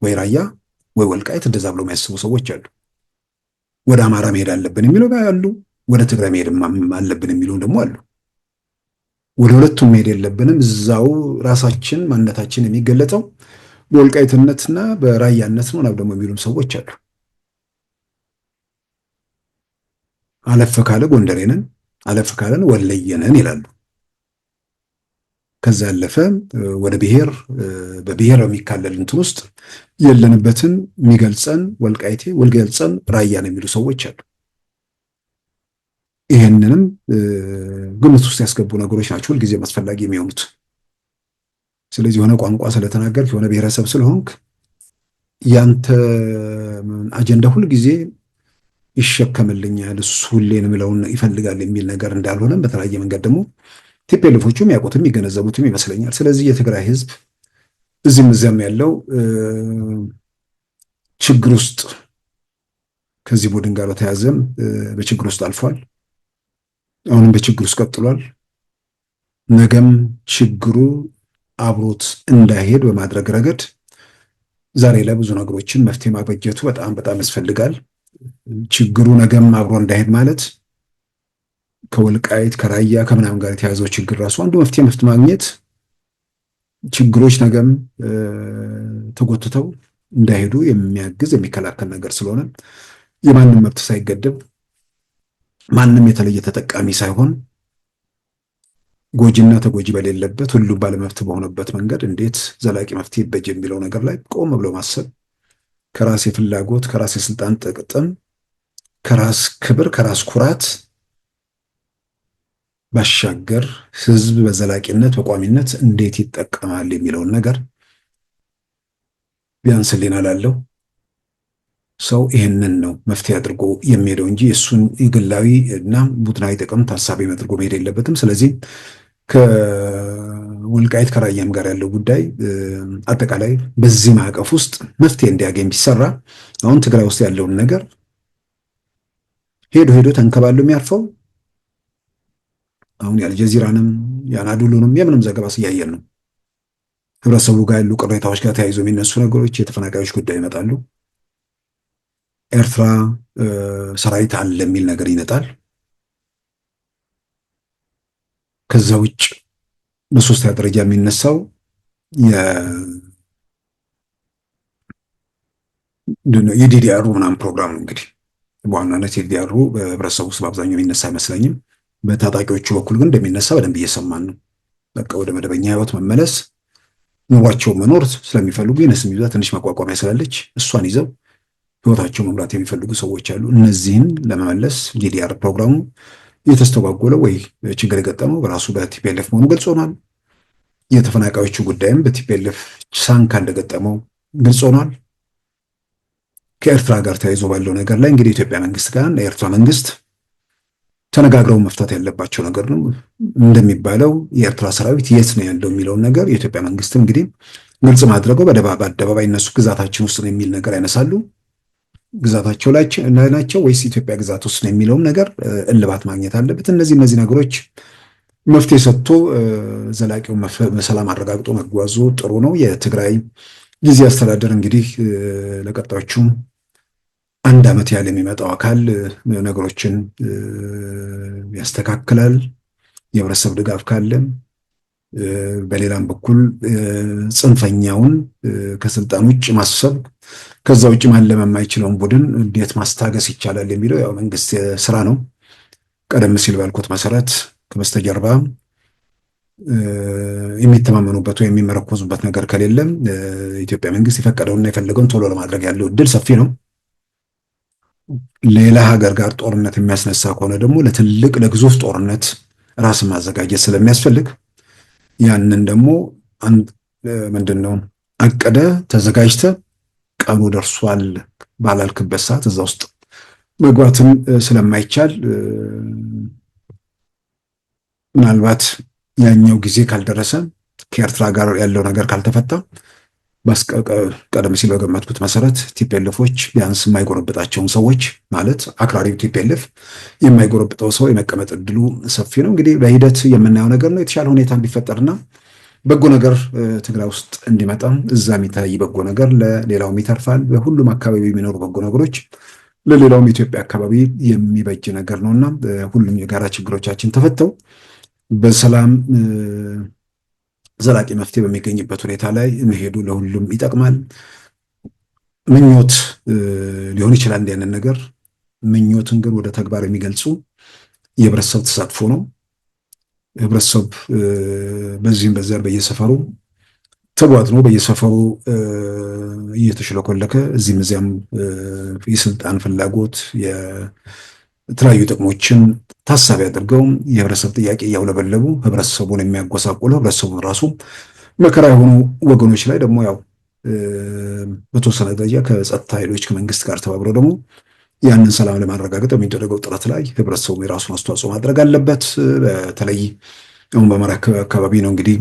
ወይ ራያ ወይ ወልቃይት እንደዛ ብለው የሚያስቡ ሰዎች አሉ። ወደ አማራ መሄድ አለብን የሚሉ አሉ። ወደ ትግራይ መሄድ አለብን የሚሉ ደግሞ አሉ። ወደ ሁለቱም መሄድ የለብንም እዛው ራሳችን ማንነታችን የሚገለጠው በወልቃይትነትና በራያነት ነው ደግሞ የሚሉም ሰዎች አሉ። አለፍ ካለ ጎንደሬ ነን አለፍ ካለን ወለየ ነን ይላሉ። ከዛ ያለፈ ወደ ብሔር በብሔር የሚካለል እንትን ውስጥ የለንበትን የሚገልጸን ወልቃይቴ ወልገልጸን ራያን የሚሉ ሰዎች አሉ። ይሄንንም ግምት ውስጥ ያስገቡ ነገሮች ናቸው ሁልጊዜ አስፈላጊ የሚሆኑት። ስለዚህ የሆነ ቋንቋ ስለተናገርክ የሆነ ብሔረሰብ ስለሆንክ ያንተ አጀንዳ ሁልጊዜ ይሸከምልኛል እሱ ሁሌን ምለውን ይፈልጋል የሚል ነገር እንዳልሆነ በተለያየ መንገድ ደግሞ ቲፒኤልኤፎቹም ያውቁትም የሚገነዘቡትም ይመስለኛል። ስለዚህ የትግራይ ህዝብ እዚህም እዚያም ያለው ችግር ውስጥ ከዚህ ቡድን ጋር በተያዘም በችግር ውስጥ አልፏል። አሁንም በችግር ውስጥ ቀጥሏል። ነገም ችግሩ አብሮት እንዳይሄድ በማድረግ ረገድ ዛሬ ላይ ብዙ ነገሮችን መፍትሄ ማበጀቱ በጣም በጣም ያስፈልጋል። ችግሩ ነገም አብሮ እንዳይሄድ ማለት ከወልቃይት ከራያ ከምናምን ጋር የተያዘው ችግር ራሱ አንዱ መፍትሄ ማግኘት ችግሮች ነገም ተጎትተው እንዳይሄዱ የሚያግዝ የሚከላከል ነገር ስለሆነ የማንም መብት ሳይገደብ ማንም የተለየ ተጠቃሚ ሳይሆን ጎጂና ተጎጂ በሌለበት ሁሉም ባለመብት በሆነበት መንገድ እንዴት ዘላቂ መፍትሄ ይበጅ የሚለው ነገር ላይ ቆም ብሎ ማሰብ ከራስ የፍላጎት ከራስ የስልጣን ጥቅም ከራስ ክብር ከራስ ኩራት ባሻገር ህዝብ በዘላቂነት በቋሚነት እንዴት ይጠቀማል የሚለውን ነገር ቢያንስ ሊና ላለው ሰው ይሄንን ነው መፍትሄ አድርጎ የሚሄደው እንጂ እሱን ግላዊ እና ቡድናዊ ጥቅም ታሳቢ አድርጎ መሄድ የለበትም። ስለዚህ ከወልቃይት ከራያም ጋር ያለው ጉዳይ አጠቃላይ በዚህ ማዕቀፍ ውስጥ መፍትሄ እንዲያገኝ ቢሰራ አሁን ትግራይ ውስጥ ያለውን ነገር ሄዶ ተንከባሎ የሚያርፈው አሁን የአልጀዚራንም የአናዶሉንም የምንም ዘገባ እያየን ነው። ህብረተሰቡ ጋር ያሉ ቅሬታዎች ጋር ተያይዞ የሚነሱ ነገሮች የተፈናቃዮች ጉዳይ ይመጣሉ። ኤርትራ ሰራዊት አለ የሚል ነገር ይመጣል። ከዛ ውጭ በሶስተኛ ደረጃ የሚነሳው የዲዲአሩ ምናምን ፕሮግራም ነው። እንግዲህ በዋናነት የዲዲአሩ በህብረተሰቡ ውስጥ በአብዛኛው የሚነሳ አይመስለኝም። በታጣቂዎቹ በኩል ግን እንደሚነሳ በደንብ እየሰማን ነው። በቃ ወደ መደበኛ ህይወት መመለስ ኑሯቸው መኖር ስለሚፈልጉ የነስም ይዛ ትንሽ መቋቋሚያ ስላለች እሷን ይዘው ህይወታቸው መምራት የሚፈልጉ ሰዎች አሉ። እነዚህን ለመመለስ ዲዲአር ፕሮግራሙ የተስተጓጎለ ወይ ችግር የገጠመው በራሱ በቲፒኤልኤፍ መሆኑ ግልጽ ሆኗል። የተፈናቃዮቹ ጉዳይም በቲፒኤልኤፍ ሳንካ እንደገጠመው ግልጽ ሆኗል። ከኤርትራ ጋር ተያይዞ ባለው ነገር ላይ እንግዲህ የኢትዮጵያ መንግስት ጋር የኤርትራ መንግስት ተነጋግረው መፍታት ያለባቸው ነገር ነው። እንደሚባለው የኤርትራ ሰራዊት የት ነው ያለው የሚለውን ነገር የኢትዮጵያ መንግስት እንግዲህ ግልጽ ማድረገው በአደባባይ እነሱ ግዛታችን ውስጥ ነው የሚል ነገር ያነሳሉ። ግዛታቸው ላይ ናቸው ወይስ ኢትዮጵያ ግዛት ውስጥ ነው የሚለውም ነገር እልባት ማግኘት አለበት። እነዚህ ነገሮች መፍትሄ ሰጥቶ ዘላቂውን ሰላም አረጋግጦ መጓዙ ጥሩ ነው። የትግራይ ጊዜ አስተዳደር እንግዲህ ለቀጣዮቹ 1 ዓመት ያህል የሚመጣው አካል ነገሮችን ያስተካክላል። የህብረተሰብ ድጋፍ ካለ በሌላም በኩል ጽንፈኛውን ከስልጣን ውጭ ማሰብ ከዛ ውጭ ማለም የማይችለውን ቡድን እንዴት ማስታገስ ይቻላል የሚለው ያው መንግስት ስራ ነው። ቀደም ሲል ባልኩት መሰረት ከበስተጀርባ የሚተማመኑበት ወይ የሚመረኮዙበት ነገር ከሌለም ኢትዮጵያ መንግስት የፈቀደውና የፈለገውን ቶሎ ለማድረግ ያለው እድል ሰፊ ነው። ሌላ ሀገር ጋር ጦርነት የሚያስነሳ ከሆነ ደግሞ ለግዙፍ ጦርነት ራስን ማዘጋጀት ስለሚያስፈልግ ያንን ደግሞ ምንድነው አቀደ ተዘጋጅተ ቀኑ ደርሷል ባላልክበት ሰዓት እዛ ውስጥ መግባትም ስለማይቻል ምናልባት ያኛው ጊዜ ካልደረሰ ከኤርትራ ጋር ያለው ነገር ካልተፈታ ቀደም ሲል በገመትኩት መሰረት ቲፒኤልኤፎች ቢያንስ የማይጎረብጣቸውን ሰዎች ማለት አክራሪው ቲፒኤልኤፍ የማይጎረብጠው ሰው የመቀመጥ እድሉ ሰፊ ነው። እንግዲህ በሂደት የምናየው ነገር ነው። የተሻለ ሁኔታ እንዲፈጠርና በጎ ነገር ትግራይ ውስጥ እንዲመጣ እዛ የሚታይ በጎ ነገር ለሌላውም ይተርፋል። በሁሉም አካባቢ የሚኖሩ በጎ ነገሮች ለሌላውም ኢትዮጵያ አካባቢ የሚበጅ ነገር ነውና ሁሉም የጋራ ችግሮቻችን ተፈተው በሰላም ዘላቂ መፍትሄ በሚገኝበት ሁኔታ ላይ መሄዱ ለሁሉም ይጠቅማል። ምኞት ሊሆን ይችላል እንዲያንን ነገር ምኞትን ግን ወደ ተግባር የሚገልጹ የህብረተሰብ ተሳትፎ ነው። ህብረተሰብ በዚህም በዚያ በየሰፈሩ ተቧጥኖ በየሰፈሩ እየተሽለኮለከ እዚህም እዚያም የስልጣን ፍላጎት የተለያዩ ጥቅሞችን ታሳቢ አድርገው የህብረተሰብ ጥያቄ እያውለበለቡ ህብረተሰቡን የሚያጎሳቁሉ ህብረተሰቡን ራሱ መከራ የሆኑ ወገኖች ላይ ደግሞ ያው በተወሰነ ደረጃ ከጸጥታ ኃይሎች ከመንግስት ጋር ተባብረው ደግሞ ያንን ሰላም ለማረጋገጥ የሚደረገው ጥረት ላይ ህብረተሰቡ የራሱን አስተዋጽኦ ማድረግ አለበት። በተለይ አሁን በአማራ አካባቢ ነው እንግዲህ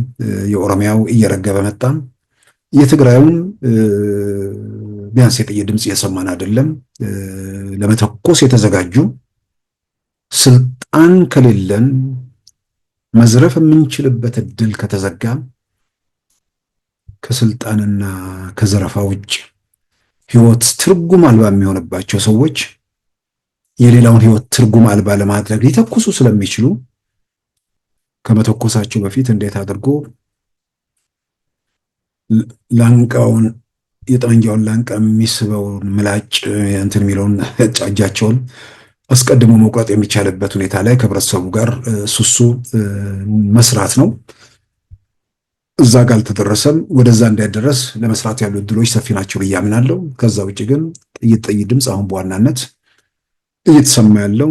የኦሮሚያው እየረገበ መጣ። የትግራዩን ቢያንስ የጥይት ድምፅ እየሰማን አይደለም። ለመተኮስ የተዘጋጁ ስልጣን ከሌለን መዝረፍ የምንችልበት እድል ከተዘጋ ከስልጣንና ከዘረፋ ውጭ ህይወት ትርጉም አልባ የሚሆንባቸው ሰዎች የሌላውን ህይወት ትርጉም አልባ ለማድረግ ሊተኩሱ ስለሚችሉ ከመተኮሳቸው በፊት እንዴት አድርጎ ላንቃውን የጠመንጃውን ላንቃ የሚስበውን ምላጭ እንትን የሚለውን እጃቸውን አስቀድሞ መቁረጥ የሚቻልበት ሁኔታ ላይ ከህብረተሰቡ ጋር ሱሱ መስራት ነው። እዛ ጋር አልተደረሰም። ወደዛ እንዳይደረስ ለመስራት ያሉ እድሎች ሰፊ ናቸው ብዬ አምናለሁ። ከዛ ውጭ ግን ጥይት ድምፅ አሁን በዋናነት እየተሰማ ያለው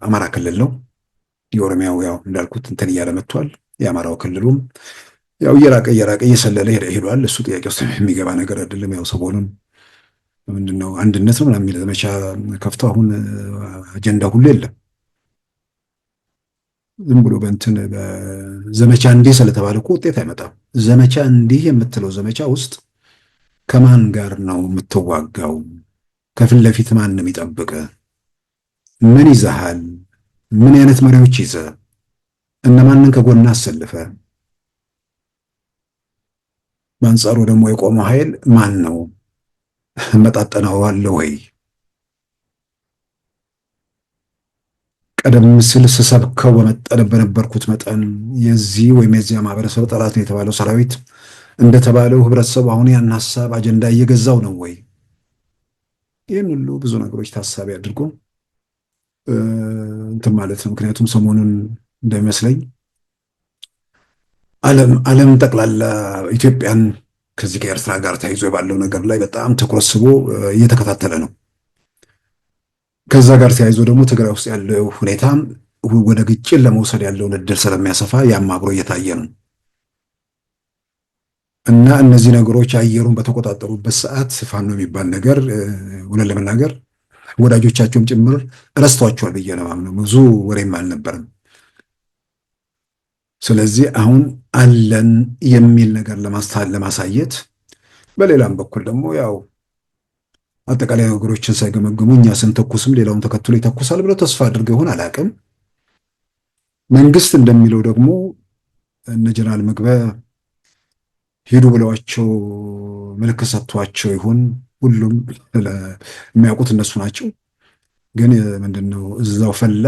አማራ ክልል ነው። የኦሮሚያው ያው እንዳልኩት እንትን እያለ መጥቷል። የአማራው ክልሉም ያው እየራቀ እየሰለለ ሄዷል። እሱ ጥያቄ ውስጥ የሚገባ ነገር አይደለም። ያው ሰሞኑን ምንድነው አንድነት ነው ምናምን የሚል ዘመቻ ከፍቶ አሁን አጀንዳ ሁሉ የለም። ዝም ብሎ በእንትን በዘመቻ እንዲህ ስለተባለ እኮ ውጤት አይመጣም። ዘመቻ እንዲህ የምትለው ዘመቻ ውስጥ ከማን ጋር ነው የምትዋጋው? ከፊት ለፊት ማን ነው የሚጠብቅ? ምን ይዘሃል? ምን አይነት መሪዎች ይዘ እነማንን ከጎና አሰልፈ? በአንጻሩ ደግሞ የቆመው ኃይል ማን ነው? መጣጠናው አለ ወይ? ቀደም ሲል ስሰብከው በነበርኩት መጠን የዚህ ወይም የዚያ ማህበረሰብ ጠላት ነው የተባለው ሰራዊት እንደተባለው ህብረተሰቡ አሁን ያን ሀሳብ አጀንዳ እየገዛው ነው ወይ? ይህን ሁሉ ብዙ ነገሮች ታሳቢ አድርጎ እንትን ማለት ነው። ምክንያቱም ሰሞኑን እንደሚመስለኝ ዓለም ጠቅላላ ኢትዮጵያን ከዚህ ከኤርትራ ጋር ተያይዞ ባለው ነገር ላይ በጣም ትኩረት ስቦ እየተከታተለ ነው። ከዛ ጋር ተያይዞ ደግሞ ትግራይ ውስጥ ያለው ሁኔታ ወደ ግጭት ለመውሰድ ያለውን እድል ስለሚያሰፋ ያም አብሮ እየታየ ነው እና እነዚህ ነገሮች አየሩን በተቆጣጠሩበት ሰዓት ፋኖ የሚባል ነገር እውነት ለመናገር ወዳጆቻቸውም ጭምር ረስተዋቸዋል ብዬ ነው የማምነው። ብዙ ወሬም አልነበረም። ስለዚህ አሁን አለን የሚል ነገር ለማሳየት በሌላም በኩል ደግሞ ያው አጠቃላይ ነገሮችን ሳይገመግሙ እኛ ስንተኩስም ሌላውን ተከትሎ ይተኩሳል ብለው ተስፋ አድርገው ይሆን አላቅም። መንግስት እንደሚለው ደግሞ እነ ጀነራል ምግበ ሄዱ ብለዋቸው ምልክት ሰጥቷቸው ይሁን ሁሉም የሚያውቁት እነሱ ናቸው። ግን ምንድነው እዛው ፈላ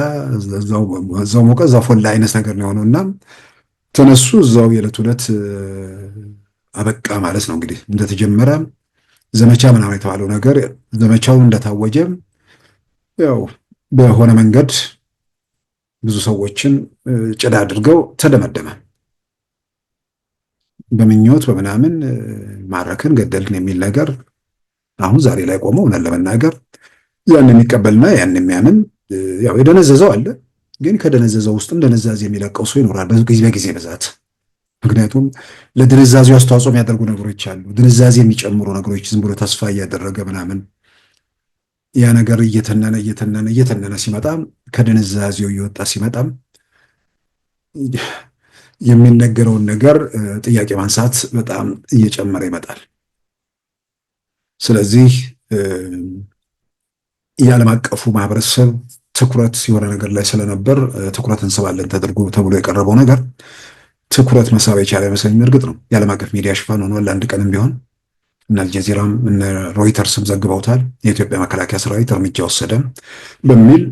እዛው ሞቀ እዛው ፈላ አይነት ነገር ነው የሆነው እና ተነሱ እዛው የዕለት ዕለት አበቃ ማለት ነው። እንግዲህ እንደተጀመረ ዘመቻ ምናምን የተባለው ነገር ዘመቻው እንደታወጀ ያው በሆነ መንገድ ብዙ ሰዎችን ጭዳ አድርገው ተደመደመ። በምኞት በምናምን ማረክን ገደልን የሚል ነገር አሁን ዛሬ ላይ ቆመው እውነት ለመናገር ያን የሚቀበልና ያን የሚያምን ያው የደነዘዘው አለ። ግን ከደነዘዘው ውስጥም ደነዛዜ የሚለቀው ሰው ይኖራል በጊዜ ብዛት። ምክንያቱም ለድንዛዜው አስተዋጽኦ የሚያደርጉ ነገሮች አሉ። ድንዛዜ የሚጨምሩ ነገሮች ዝም ብሎ ተስፋ እያደረገ ምናምን ያ ነገር እየተነነ ሲመጣ ከድንዛዜው እየወጣ ሲመጣም የሚነገረውን ነገር ጥያቄ ማንሳት በጣም እየጨመረ ይመጣል። ስለዚህ የዓለም አቀፉ ማህበረሰብ ትኩረት የሆነ ነገር ላይ ስለነበር ትኩረት እንስባለን ተብሎ የቀረበው ነገር ትኩረት መሳብ የቻለ አይመስለኝም። እርግጥ ነው የዓለም አቀፍ ሚዲያ ሽፋን ሆኗል። አንድ ቀንም ቢሆን እነ አልጀዚራም እነ ሮይተርስም ዘግበውታል። የኢትዮጵያ መከላከያ ሰራዊት እርምጃ ወሰደ በሚል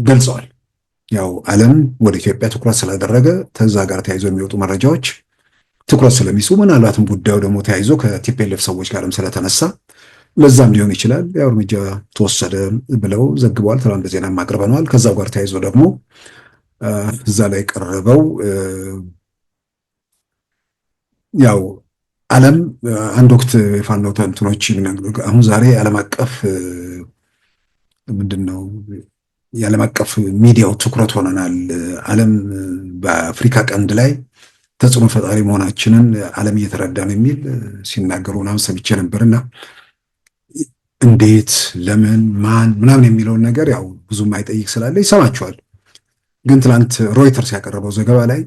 ገልጸዋል። ያው ዓለም ወደ ኢትዮጵያ ትኩረት ስላደረገ ከዛ ጋር ተያይዞ የሚወጡ መረጃዎች ትኩረት ስለሚሱ ምናልባትም ጉዳዩ ደግሞ ተያይዞ ከቲፒኤልኤፍ ሰዎች ጋርም ስለተነሳ ለዛም ሊሆን ይችላል ያው እርምጃ ተወሰደ ብለው ዘግበዋል። ትናንት በዜናም አቅርበነዋል። ከዛው ጋር ተያይዞ ደግሞ እዛ ላይ ቀረበው ያው ዓለም አንድ ወቅት የፋኖ ተንትኖች አሁን ዛሬ ዓለም አቀፍ ምንድነው የዓለም አቀፍ ሚዲያው ትኩረት ሆነናል። ዓለም በአፍሪካ ቀንድ ላይ ተጽዕኖ ፈጣሪ መሆናችንን ዓለም እየተረዳ ነው የሚል ሲናገሩ ምናምን ሰምቼ ነበርና እንዴት ለምን ማን ምናምን የሚለውን ነገር ያው ብዙም አይጠይቅ ስላለ ይሰማቸዋል። ግን ትላንት ሮይተርስ ያቀረበው ዘገባ ላይ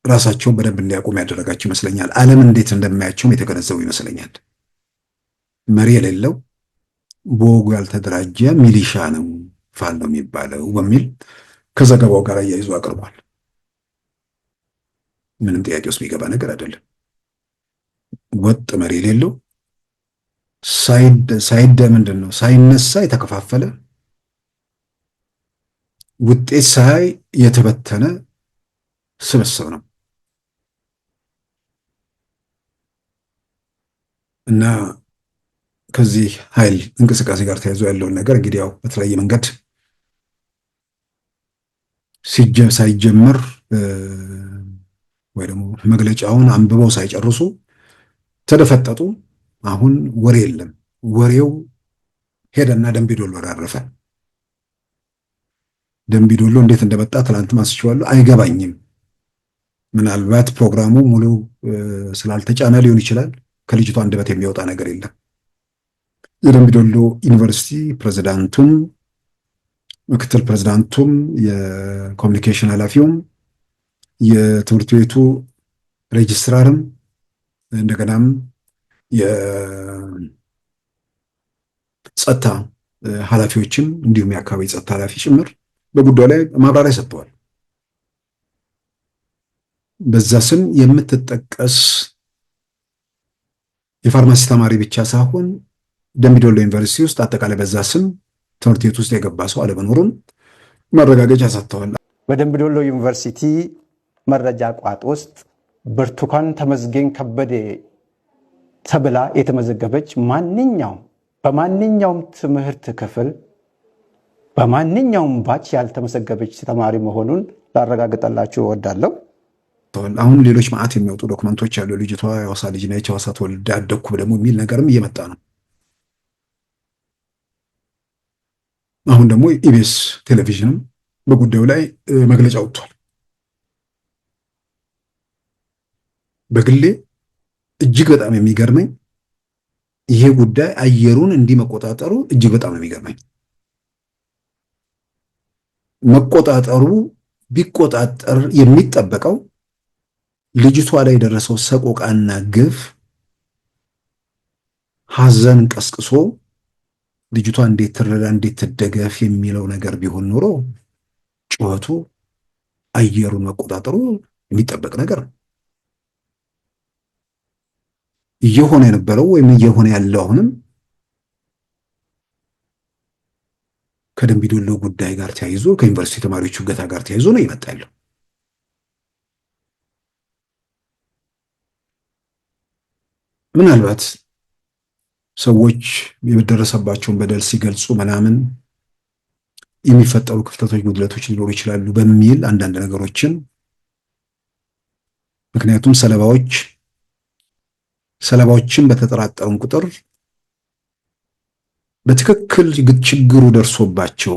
ራሳቸውን በደንብ እንዲያቆም ያደረጋቸው ይመስለኛል። ዓለም እንዴት እንደማያቸውም የተገነዘቡ ይመስለኛል። መሪ የሌለው በወጉ ያልተደራጀ ሚሊሻ ነው ፋኖ የሚባለው በሚል ከዘገባው ጋር አያይዞ አቅርቧል። ምንም ጥያቄ ውስጥ የሚገባ ነገር አይደለም። ወጥ መሪ የሌለው ምንድን ነው ሳይነሳ የተከፋፈለ ውጤት ሳይ የተበተነ ስብስብ ነው እና ከዚህ ኃይል እንቅስቃሴ ጋር ተያይዞ ያለውን ነገር እንግዲህ ያው በተለያየ መንገድ ሳይጀመር ወይ ደግሞ መግለጫውን አንብበው ሳይጨርሱ ተደፈጠጡ። አሁን ወሬ የለም። ወሬው ሄደና ደምቢዶሎ አረፈ። ደምቢዶሎ እንዴት እንደመጣ ትላንት ማስቸዋለሁ፣ አይገባኝም። ምናልባት ፕሮግራሙ ሙሉ ስላልተጫነ ሊሆን ይችላል። ከልጅቷ አንደበት የሚወጣ ነገር የለም። የደምቢዶሎ ዩኒቨርሲቲ ፕሬዝዳንቱም ምክትል ፕሬዝዳንቱም የኮሚኒኬሽን ኃላፊውም የትምህርት ቤቱ ሬጅስትራርም እንደገናም የጸጥታ ኃላፊዎችም እንዲሁም የአካባቢ ጸጥታ ኃላፊ ጭምር በጉዳዩ ላይ ማብራሪያ ሰጥተዋል። በዛ ስም የምትጠቀስ የፋርማሲ ተማሪ ብቻ ሳይሆን ደምቢዶሎ ዩኒቨርሲቲ ውስጥ አጠቃላይ በዛ ስም ትምህርት ቤት ውስጥ የገባ ሰው አለመኖሩን ማረጋገጫ ሰጥተዋል። በደምቢዶሎ ዩኒቨርሲቲ መረጃ ቋጥ ውስጥ ብርቱካን ተመስገን ከበደ ተብላ የተመዘገበች በማንኛውም ትምህርት ክፍል በማንኛውም ባች ያልተመዘገበች ተማሪ መሆኑን ላረጋግጠላችሁ እወዳለሁ። አሁን ሌሎች ማዕት የሚወጡ ዶክመንቶች ያሉ ልጅቷ የሐዋሳ ልጅ ነች፣ የሐዋሳ ተወልዳ ያደግኩ ደግሞ የሚል ነገርም እየመጣ ነው። አሁን ደግሞ ኢቢኤስ ቴሌቪዥንም በጉዳዩ ላይ መግለጫ ወጥቷል። በግሌ እጅግ በጣም የሚገርመኝ ይሄ ጉዳይ አየሩን እንዲህ መቆጣጠሩ እጅግ በጣም ነው የሚገርመኝ። መቆጣጠሩ ቢቆጣጠር የሚጠበቀው ልጅቷ ላይ የደረሰው ሰቆቃና ግፍ ሐዘን ቀስቅሶ ልጅቷ እንዴት ትረዳ እንዴት ትደገፍ የሚለው ነገር ቢሆን ኖሮ ጩኸቱ አየሩን መቆጣጠሩ የሚጠበቅ ነገር ነው። እየሆነ የነበረው ወይም እየሆነ ያለው አሁንም ከደምቢ ዶሎ ጉዳይ ጋር ተያይዞ ከዩኒቨርሲቲ ተማሪዎች እገታ ጋር ተያይዞ ነው ይመጣ ያለው። ምናልባት ሰዎች የደረሰባቸውን በደል ሲገልጹ ምናምን የሚፈጠሩ ክፍተቶች፣ ጉድለቶች ሊኖሩ ይችላሉ በሚል አንዳንድ ነገሮችን ምክንያቱም ሰለባዎችን በተጠራጠሩን ቁጥር በትክክል ችግሩ ደርሶባቸው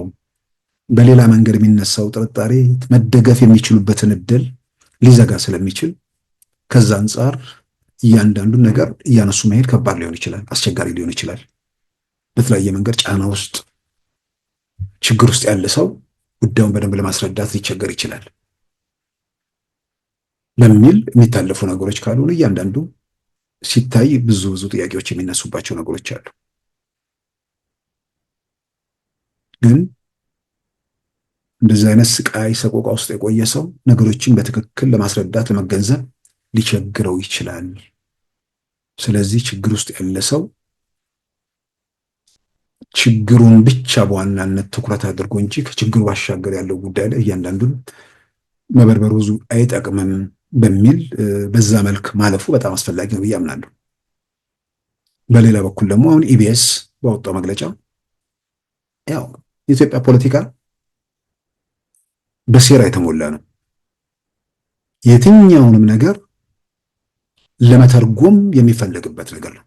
በሌላ መንገድ የሚነሳው ጥርጣሬ መደገፍ የሚችሉበትን እድል ሊዘጋ ስለሚችል ከዛ አንጻር እያንዳንዱን ነገር እያነሱ መሄድ ከባድ ሊሆን ይችላል፣ አስቸጋሪ ሊሆን ይችላል። በተለያየ መንገድ ጫና ውስጥ ችግር ውስጥ ያለ ሰው ጉዳዩን በደንብ ለማስረዳት ሊቸገር ይችላል በሚል የሚታለፉ ነገሮች ካልሆነ እያንዳንዱ ሲታይ ብዙ ጥያቄዎች የሚነሱባቸው ነገሮች አሉ። ግን እንደዚህ አይነት ስቃይ ሰቆቃ ውስጥ የቆየ ሰው ነገሮችን በትክክል ለማስረዳት ለመገንዘብ ሊቸግረው ይችላል። ስለዚህ ችግር ውስጥ ያለ ሰው ችግሩን ብቻ በዋናነት ትኩረት አድርጎ እንጂ ከችግሩ ባሻገር ያለው ጉዳይ ላይ እያንዳንዱን መበርበሩ ብዙ አይጠቅምም በሚል በዛ መልክ ማለፉ በጣም አስፈላጊ ነው ብዬ አምናለሁ። በሌላ በኩል ደግሞ አሁን ኢቢኤስ ባወጣው መግለጫ ያው የኢትዮጵያ ፖለቲካ በሴራ የተሞላ ነው። የትኛውንም ነገር ለመተርጎም የሚፈለግበት ነገር ነው።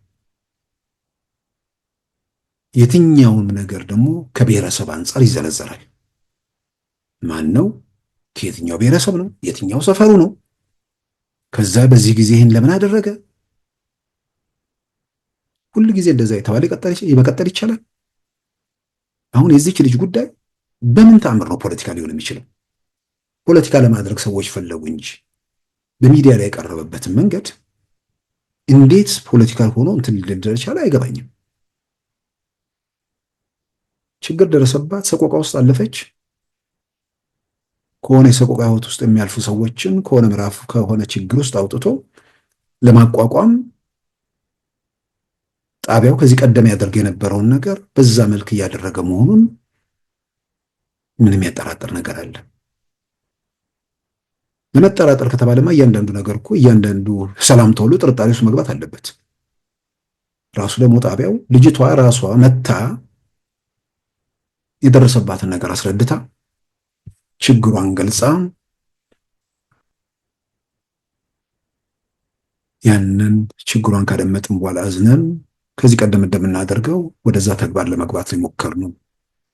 የትኛውንም ነገር ደግሞ ከብሔረሰብ አንጻር ይዘረዘራል። ማን ነው? ከየትኛው ብሔረሰብ ነው? የትኛው ሰፈሩ ነው? ከዛ በዚህ ጊዜ ይህን ለምን አደረገ? ሁሉ ጊዜ እንደዛ የተባለ መቀጠል ይቻላል? አሁን የዚች ልጅ ጉዳይ በምን ተአምር ነው ፖለቲካ ሊሆን የሚችለው? ፖለቲካ ለማድረግ ሰዎች ፈለጉ እንጂ በሚዲያ ላይ የቀረበበትን መንገድ እንዴት ፖለቲካል ሆኖ እንትን ሊደረግ ይችላል አይገባኝም። ችግር ደረሰባት፣ ሰቆቃ ውስጥ አለፈች። ከሆነ የሰቆቃ ህይወት ውስጥ የሚያልፉ ሰዎችን ከሆነ ምዕራፍ ከሆነ ችግር ውስጥ አውጥቶ ለማቋቋም ጣቢያው ከዚህ ቀደም ያደርግ የነበረውን ነገር በዛ መልክ እያደረገ መሆኑን ምንም ያጠራጥር ነገር አለ? ለመጠራጠር ከተባለማ እያንዳንዱ ነገር እኮ እያንዳንዱ ሰላም ተብሎ ጥርጣሬ ውስጥ መግባት አለበት። ራሱ ደግሞ ጣቢያው ልጅቷ ራሷ መታ የደረሰባትን ነገር አስረድታ ችግሯን ገልጻ ያንን ችግሯን ካደመጥን በኋላ አዝነን ከዚህ ቀደም እንደምናደርገው ወደዛ ተግባር ለመግባት ሊሞከር ነው።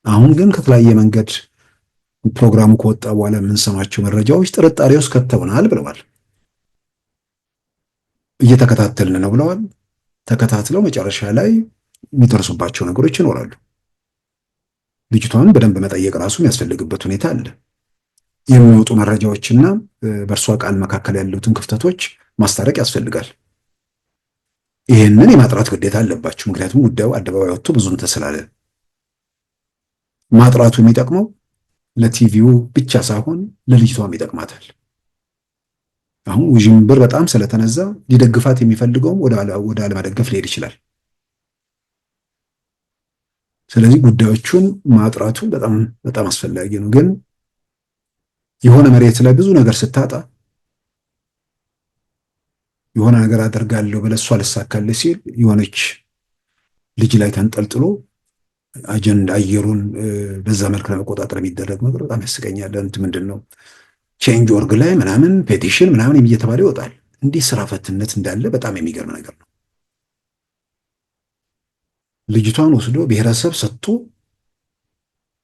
አሁን ግን ከተለያየ መንገድ ፕሮግራሙ ከወጣ በኋላ የምንሰማቸው መረጃዎች ጥርጣሬ ውስጥ ከተውናል ብለዋል። እየተከታተልን ነው ብለዋል። ተከታትለው መጨረሻ ላይ የሚደርሱባቸው ነገሮች ይኖራሉ። ልጅቷን በደንብ መጠየቅ ራሱ የሚያስፈልግበት ሁኔታ አለ። የሚወጡ መረጃዎችና በእርሷ ቃል መካከል ያሉትን ክፍተቶች ማስታረቅ ያስፈልጋል። ይህንን የማጥራት ግዴታ አለባቸው። ምክንያቱም ጉዳዩ አደባባይ ወጥቶ ብዙ እንትን ስላለ ማጥራቱ የሚጠቅመው ለቲቪው ብቻ ሳይሆን ለልጅቷም ይጠቅማታል። አሁን ውዥንብር በጣም ስለተነዛ ሊደግፋት የሚፈልገውም ወደ አለመደገፍ ሊሄድ ይችላል። ስለዚህ ጉዳዮቹን ማጥራቱ በጣም በጣም አስፈላጊ ነው። ግን የሆነ መሬት ላይ ብዙ ነገር ስታጣ የሆነ ነገር አደርጋለሁ ብለህ እሷ ልሳካልህ ሲል የሆነች ልጅ ላይ ተንጠልጥሎ አጀንዳ አየሩን በዛ መልክ ለመቆጣጠር የሚደረግ ነገር በጣም ያስቀኛል። ምንድን ነው ቼንጅ ኦርግ ላይ ምናምን ፔቲሽን ምናምን እየተባለ ይወጣል። እንዲህ ስራ ፈትነት እንዳለ በጣም የሚገርም ነገር ነው። ልጅቷን ወስዶ ብሔረሰብ ሰጥቶ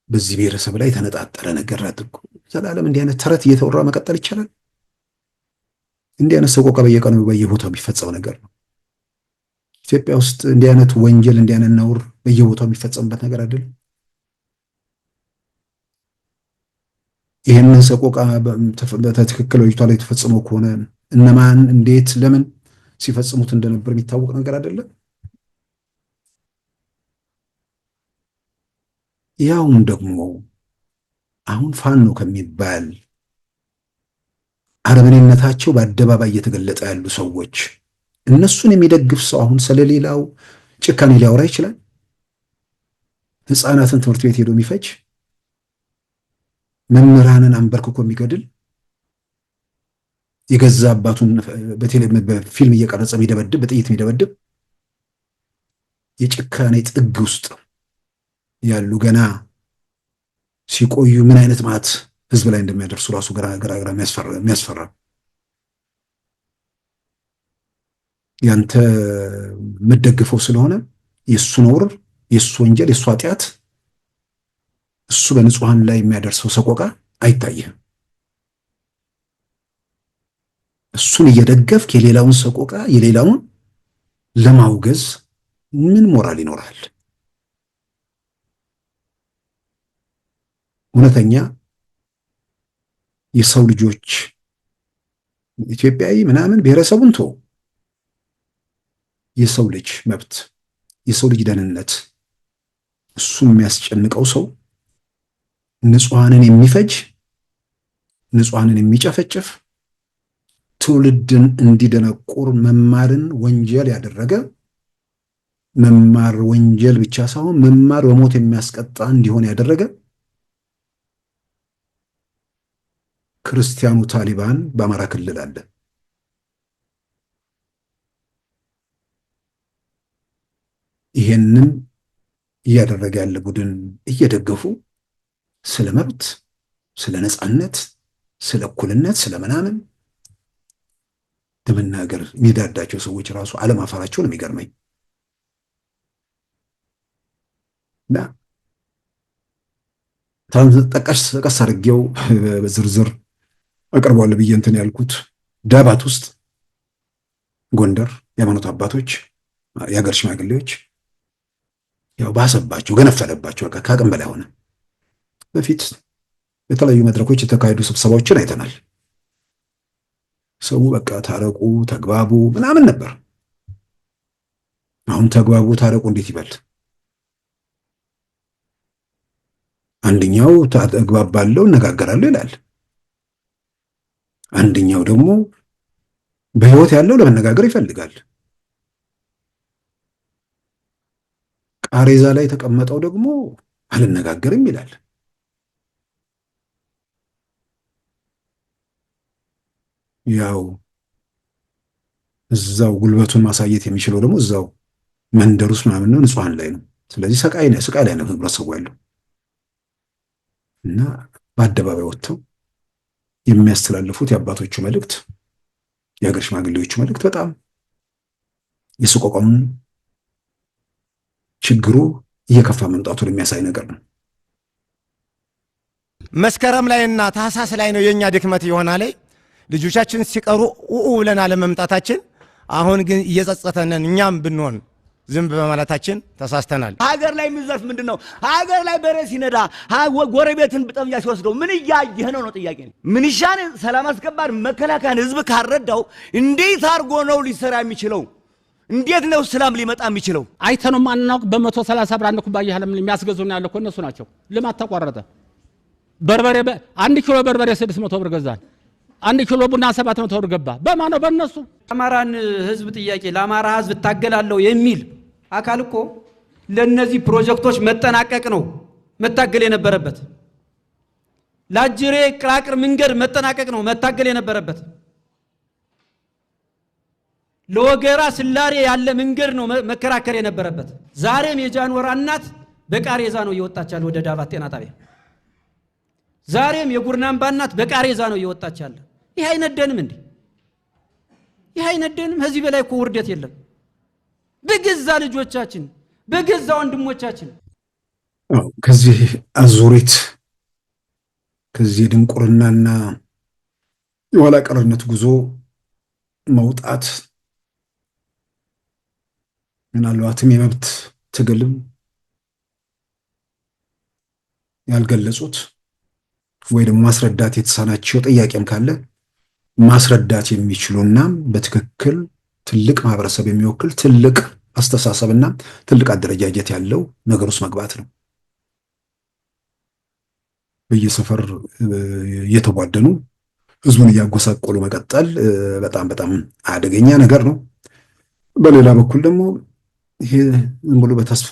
በዚህ ብሔረሰብ ላይ የተነጣጠረ ነገር አድርጎ ዘላለም እንዲህ አይነት ተረት እየተወራ መቀጠል ይቻላል? እንዲህ አይነት ሰቆቃ በየቀኑ በየቦታው የሚፈጸም ነገር ነው። ኢትዮጵያ ውስጥ እንዲህ አይነት ወንጀል እንዲህ አይነት ነውር በየቦታው የሚፈጸምበት ነገር አይደለም። ይህንን ሰቆቃ በትክክል ልጅቷ ላይ የተፈጸመው ከሆነ እነማን እንዴት ለምን ሲፈጽሙት እንደነበር የሚታወቅ ነገር አይደለም። ያውም ደግሞ አሁን ፋኖ ከሚባል አረመኔነታቸው በአደባባይ እየተገለጠ ያሉ ሰዎች እነሱን የሚደግፍ ሰው አሁን ስለሌላው ጭካኔ ሊያወራ ይችላል? ህፃናትን ትምህርት ቤት ሄዶ የሚፈጅ፣ መምህራንን አንበርክኮ የሚገድል፣ የገዛ አባቱን በፊልም እየቀረጸ የሚደበድብ፣ በጥይት የሚደበድብ የጭካኔ ጥግ ውስጥ ያሉ ገና ሲቆዩ ምን አይነት ማት ህዝብ ላይ እንደሚያደርሱ ራሱ ግራ የሚያስፈራ። ያንተ የምትደግፈው ስለሆነ የእሱ ነውር፣ የእሱ ወንጀል፣ የእሱ ኃጢአት፣ እሱ በንጹሐን ላይ የሚያደርሰው ሰቆቃ አይታይህም። እሱን እየደገፍክ የሌላውን ሰቆቃ የሌላውን ለማውገዝ ምን ሞራል ይኖራል? እውነተኛ የሰው ልጆች ኢትዮጵያዊ ምናምን ብሔረሰቡን ተው፣ የሰው ልጅ መብት፣ የሰው ልጅ ደህንነት እሱ የሚያስጨንቀው ሰው ንጹሐንን የሚፈጅ፣ ንጹሐንን የሚጨፈጭፍ፣ ትውልድን እንዲደነቁር መማርን ወንጀል ያደረገ፣ መማር ወንጀል ብቻ ሳይሆን መማር በሞት የሚያስቀጣ እንዲሆን ያደረገ ክርስቲያኑ ታሊባን በአማራ ክልል አለ። ይሄንን እያደረገ ያለ ቡድን እየደገፉ ስለ መብት፣ ስለ ነፃነት፣ ስለ እኩልነት፣ ስለ ምናምን ለመናገር የሚዳዳቸው ሰዎች ራሱ አለማፈራቸው ነው የሚገርመኝ። እና ጠቀስ አድርጌው በዝርዝር አቀርበዋለሁ ብዬ እንትን ያልኩት ዳባት ውስጥ ጎንደር የሃይማኖት አባቶች፣ የሀገር ሽማግሌዎች ያው ባሰባቸው፣ ገነፈለባቸው፣ በቃ ከአቅም በላይ ሆነ። በፊት የተለያዩ መድረኮች የተካሄዱ ስብሰባዎችን አይተናል። ሰው በቃ ታረቁ፣ ተግባቡ ምናምን ነበር። አሁን ተግባቡ፣ ታረቁ እንዴት ይበል? አንደኛው ተግባባለሁ፣ እነጋገራለሁ ይላል። አንደኛው ደግሞ በህይወት ያለው ለመነጋገር ይፈልጋል። ቃሬዛ ላይ የተቀመጠው ደግሞ አልነጋገርም ይላል። ያው እዛው ጉልበቱን ማሳየት የሚችለው ደግሞ እዛው መንደር ውስጥ ምናምን ነው፣ ንጹሐን ላይ ነው። ስለዚህ ስቃይ ላይ ነው ህብረተሰቡ ያለው እና በአደባባይ ወጥተው የሚያስተላልፉት የአባቶቹ መልእክት፣ የሀገር ሽማግሌዎቹ መልእክት በጣም የሰቆቃውን ችግሩ እየከፋ መምጣቱን የሚያሳይ ነገር ነው። መስከረም ላይና ታህሳስ ላይ ነው የኛ ድክመት ይሆናል። ልጆቻችን ሲቀሩ ብለን አለመምጣታችን አሁን ግን እየጸጸተነን፣ እኛም ብንሆን ዝም በማለታችን ተሳስተናል። ሀገር ላይ የሚዘርፍ ምንድን ነው? ሀገር ላይ በሬ ሲነዳ ጎረቤትን ብጠምጃ ሲወስደው ምን እያየህ ነው ነው ጥያቄ። ምንሻን ሰላም አስከባሪ መከላከያን ህዝብ ካረዳው እንዴት አድርጎ ነው ሊሰራ የሚችለው? እንዴት ነው ሰላም ሊመጣ የሚችለው? አይተነው ማናውቅ በ130 ብር አንድ ኩባያ ለምን የሚያስገዙና ያለው እነሱ ናቸው። ልማት ተቋረጠ። በርበሬ 1 ኪሎ በርበሬ 600 ብር ገዛን። 1 ኪሎ ቡና 700 ብር ገባ። በማን ነው? በእነሱ። አማራን ህዝብ ጥያቄ ለአማራ ህዝብ ታገላለሁ የሚል አካል እኮ ለነዚህ ፕሮጀክቶች መጠናቀቅ ነው መታገል የነበረበት። ለአጅሬ ቅራቅር መንገድ መጠናቀቅ ነው መታገል የነበረበት። ለወገራ ስላሬ ያለ መንገድ ነው መከራከር የነበረበት። ዛሬም የጃንወራ እናት በቃሬዛ ነው እየወጣች ያለ ወደ ዳባት ጤና ጣቢያ። ዛሬም የጉርናምባ እናት በቃሬዛ ነው እየወጣች ያለ። ይህ አይነደንም እንዴ? ይህ አይነደንም? ከዚህ በላይ እኮ ውርደት የለም። በገዛ ልጆቻችን በገዛ ወንድሞቻችን ከዚህ አዙሪት፣ ከዚህ ድንቁርናና የኋላ ቀርነት ጉዞ መውጣት ምናልባትም የመብት ትግልም ያልገለጹት ወይ ደግሞ ማስረዳት የተሳናቸው ጥያቄም ካለ ማስረዳት የሚችሉና በትክክል ትልቅ ማህበረሰብ የሚወክል ትልቅ አስተሳሰብና ትልቅ አደረጃጀት ያለው ነገር ውስጥ መግባት ነው። በየሰፈር እየተቧደኑ ህዝቡን እያጎሳቆሉ መቀጠል በጣም በጣም አደገኛ ነገር ነው። በሌላ በኩል ደግሞ ይሄ ዝም ብሎ በተስፋ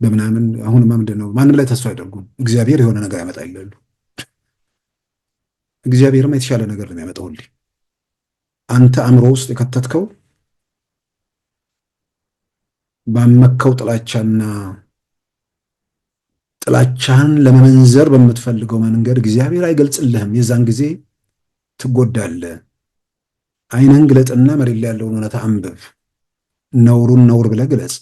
በምናምን አሁንማ ምንድን ነው ማንም ላይ ተስፋ አይደርጉም። እግዚአብሔር የሆነ ነገር ያመጣል ይላሉ። እግዚአብሔርም የተሻለ ነገር ነው የሚያመጣው። ሁሌ አንተ አእምሮ ውስጥ የከተትከው ባመከው ጥላቻና ጥላቻህን ለመመንዘር በምትፈልገው መንገድ እግዚአብሔር አይገልጽልህም። የዛን ጊዜ ትጎዳለህ። ዓይንህን ግለጥና መሬት ላይ ያለውን እውነታ አንብብ። ነውሩን ነውር ብለህ ግለጽ።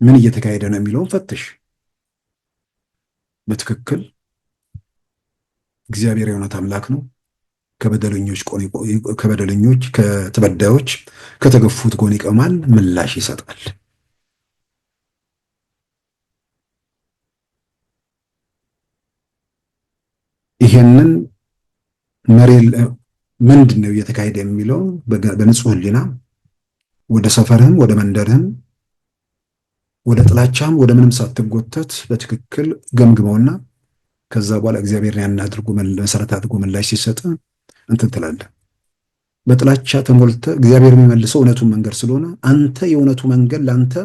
ምን እየተካሄደ ነው የሚለውን ፈትሽ። በትክክል እግዚአብሔር የእውነት አምላክ ነው። ከበደለኞች ከተበዳዮች ከተገፉት ጎን ይቆማል፣ ምላሽ ይሰጣል። ይሄንን ምንድን ነው እየተካሄደ የሚለው በንጹህ ሕሊና ወደ ሰፈርህም ወደ መንደርህም ወደ ጥላቻም ወደ ምንም ሳትጎተት በትክክል ገምግመውና ከዛ በኋላ እግዚአብሔርን ያን አድርጎ መሰረት አድርጎ ምላሽ ሲሰጥ እንትን ትላለህ። በጥላቻ ተሞልተ እግዚአብሔር የሚመልሰው እውነቱን መንገድ ስለሆነ አንተ የእውነቱ መንገድ ለአንተ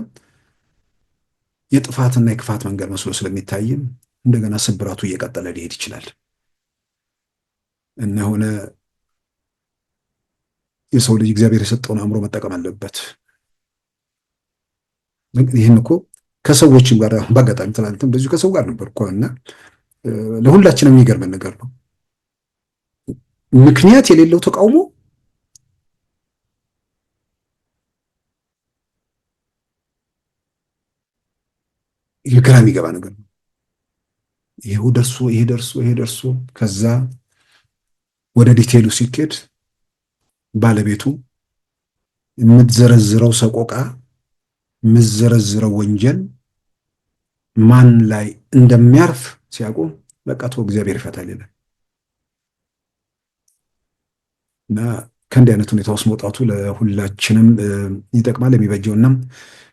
የጥፋትና የክፋት መንገድ መስሎ ስለሚታይም እንደገና ስብራቱ እየቀጠለ ሊሄድ ይችላል እና ሆነ የሰው ልጅ እግዚአብሔር የሰጠውን አእምሮ መጠቀም አለበት። ይህን እኮ ከሰዎችም ጋር በአጋጣሚ ትናንትም በዚሁ ከሰው ጋር ነበር እኮ እና ለሁላችንም የሚገርመን ነገር ነው። ምክንያት የሌለው ተቃውሞ ግራ የሚገባ ነገር ነው። ይሄው ደርሶ ይሄ ደርሶ ከዛ ወደ ዲቴሉ ሲኬድ ባለቤቱ የምትዘረዝረው ሰቆቃ የምትዘረዝረው ወንጀል ማን ላይ እንደሚያርፍ ሲያውቁ በቃ ተው እግዚአብሔር ይፈታል ይላል እና ከእንዲህ አይነት ሁኔታ ውስጥ መውጣቱ ለሁላችንም ይጠቅማል። የሚበጀውና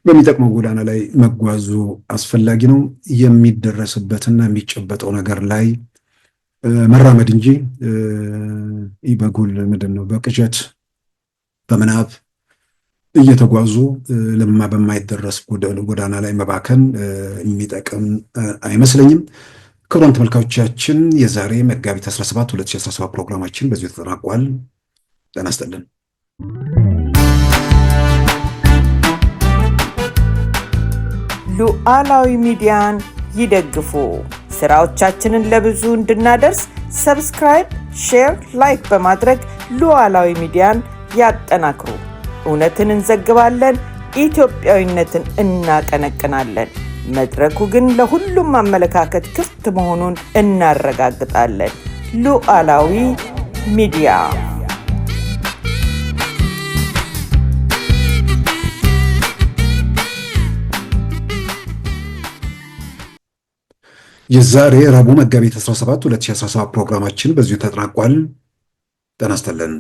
በሚጠቅመው ጎዳና ላይ መጓዙ አስፈላጊ ነው። የሚደረስበትና የሚጨበጠው ነገር ላይ መራመድ እንጂ በጉል ምንድን ነው በቅዠት በምናብ እየተጓዙ በማይደረስ ጎዳና ላይ መባከን የሚጠቅም አይመስለኝም። ክቡራን ተመልካቾቻችን የዛሬ መጋቢት 17 2017 ፕሮግራማችን በዚሁ ተጠናቋል። ጤና ይስጥልን። ሉዓላዊ ሚዲያን ይደግፉ። ስራዎቻችንን ለብዙ እንድናደርስ ሰብስክራይብ፣ ሼር፣ ላይክ በማድረግ ሉዓላዊ ሚዲያን ያጠናክሩ። እውነትን እንዘግባለን፣ ኢትዮጵያዊነትን እናቀነቅናለን። መድረኩ ግን ለሁሉም አመለካከት ክፍት መሆኑን እናረጋግጣለን። ሉዓላዊ ሚዲያ የዛሬ ረቡዕ መጋቢት 17 2017 ፕሮግራማችን በዚሁ ተጠናቋል። ጤና ይስጥልን።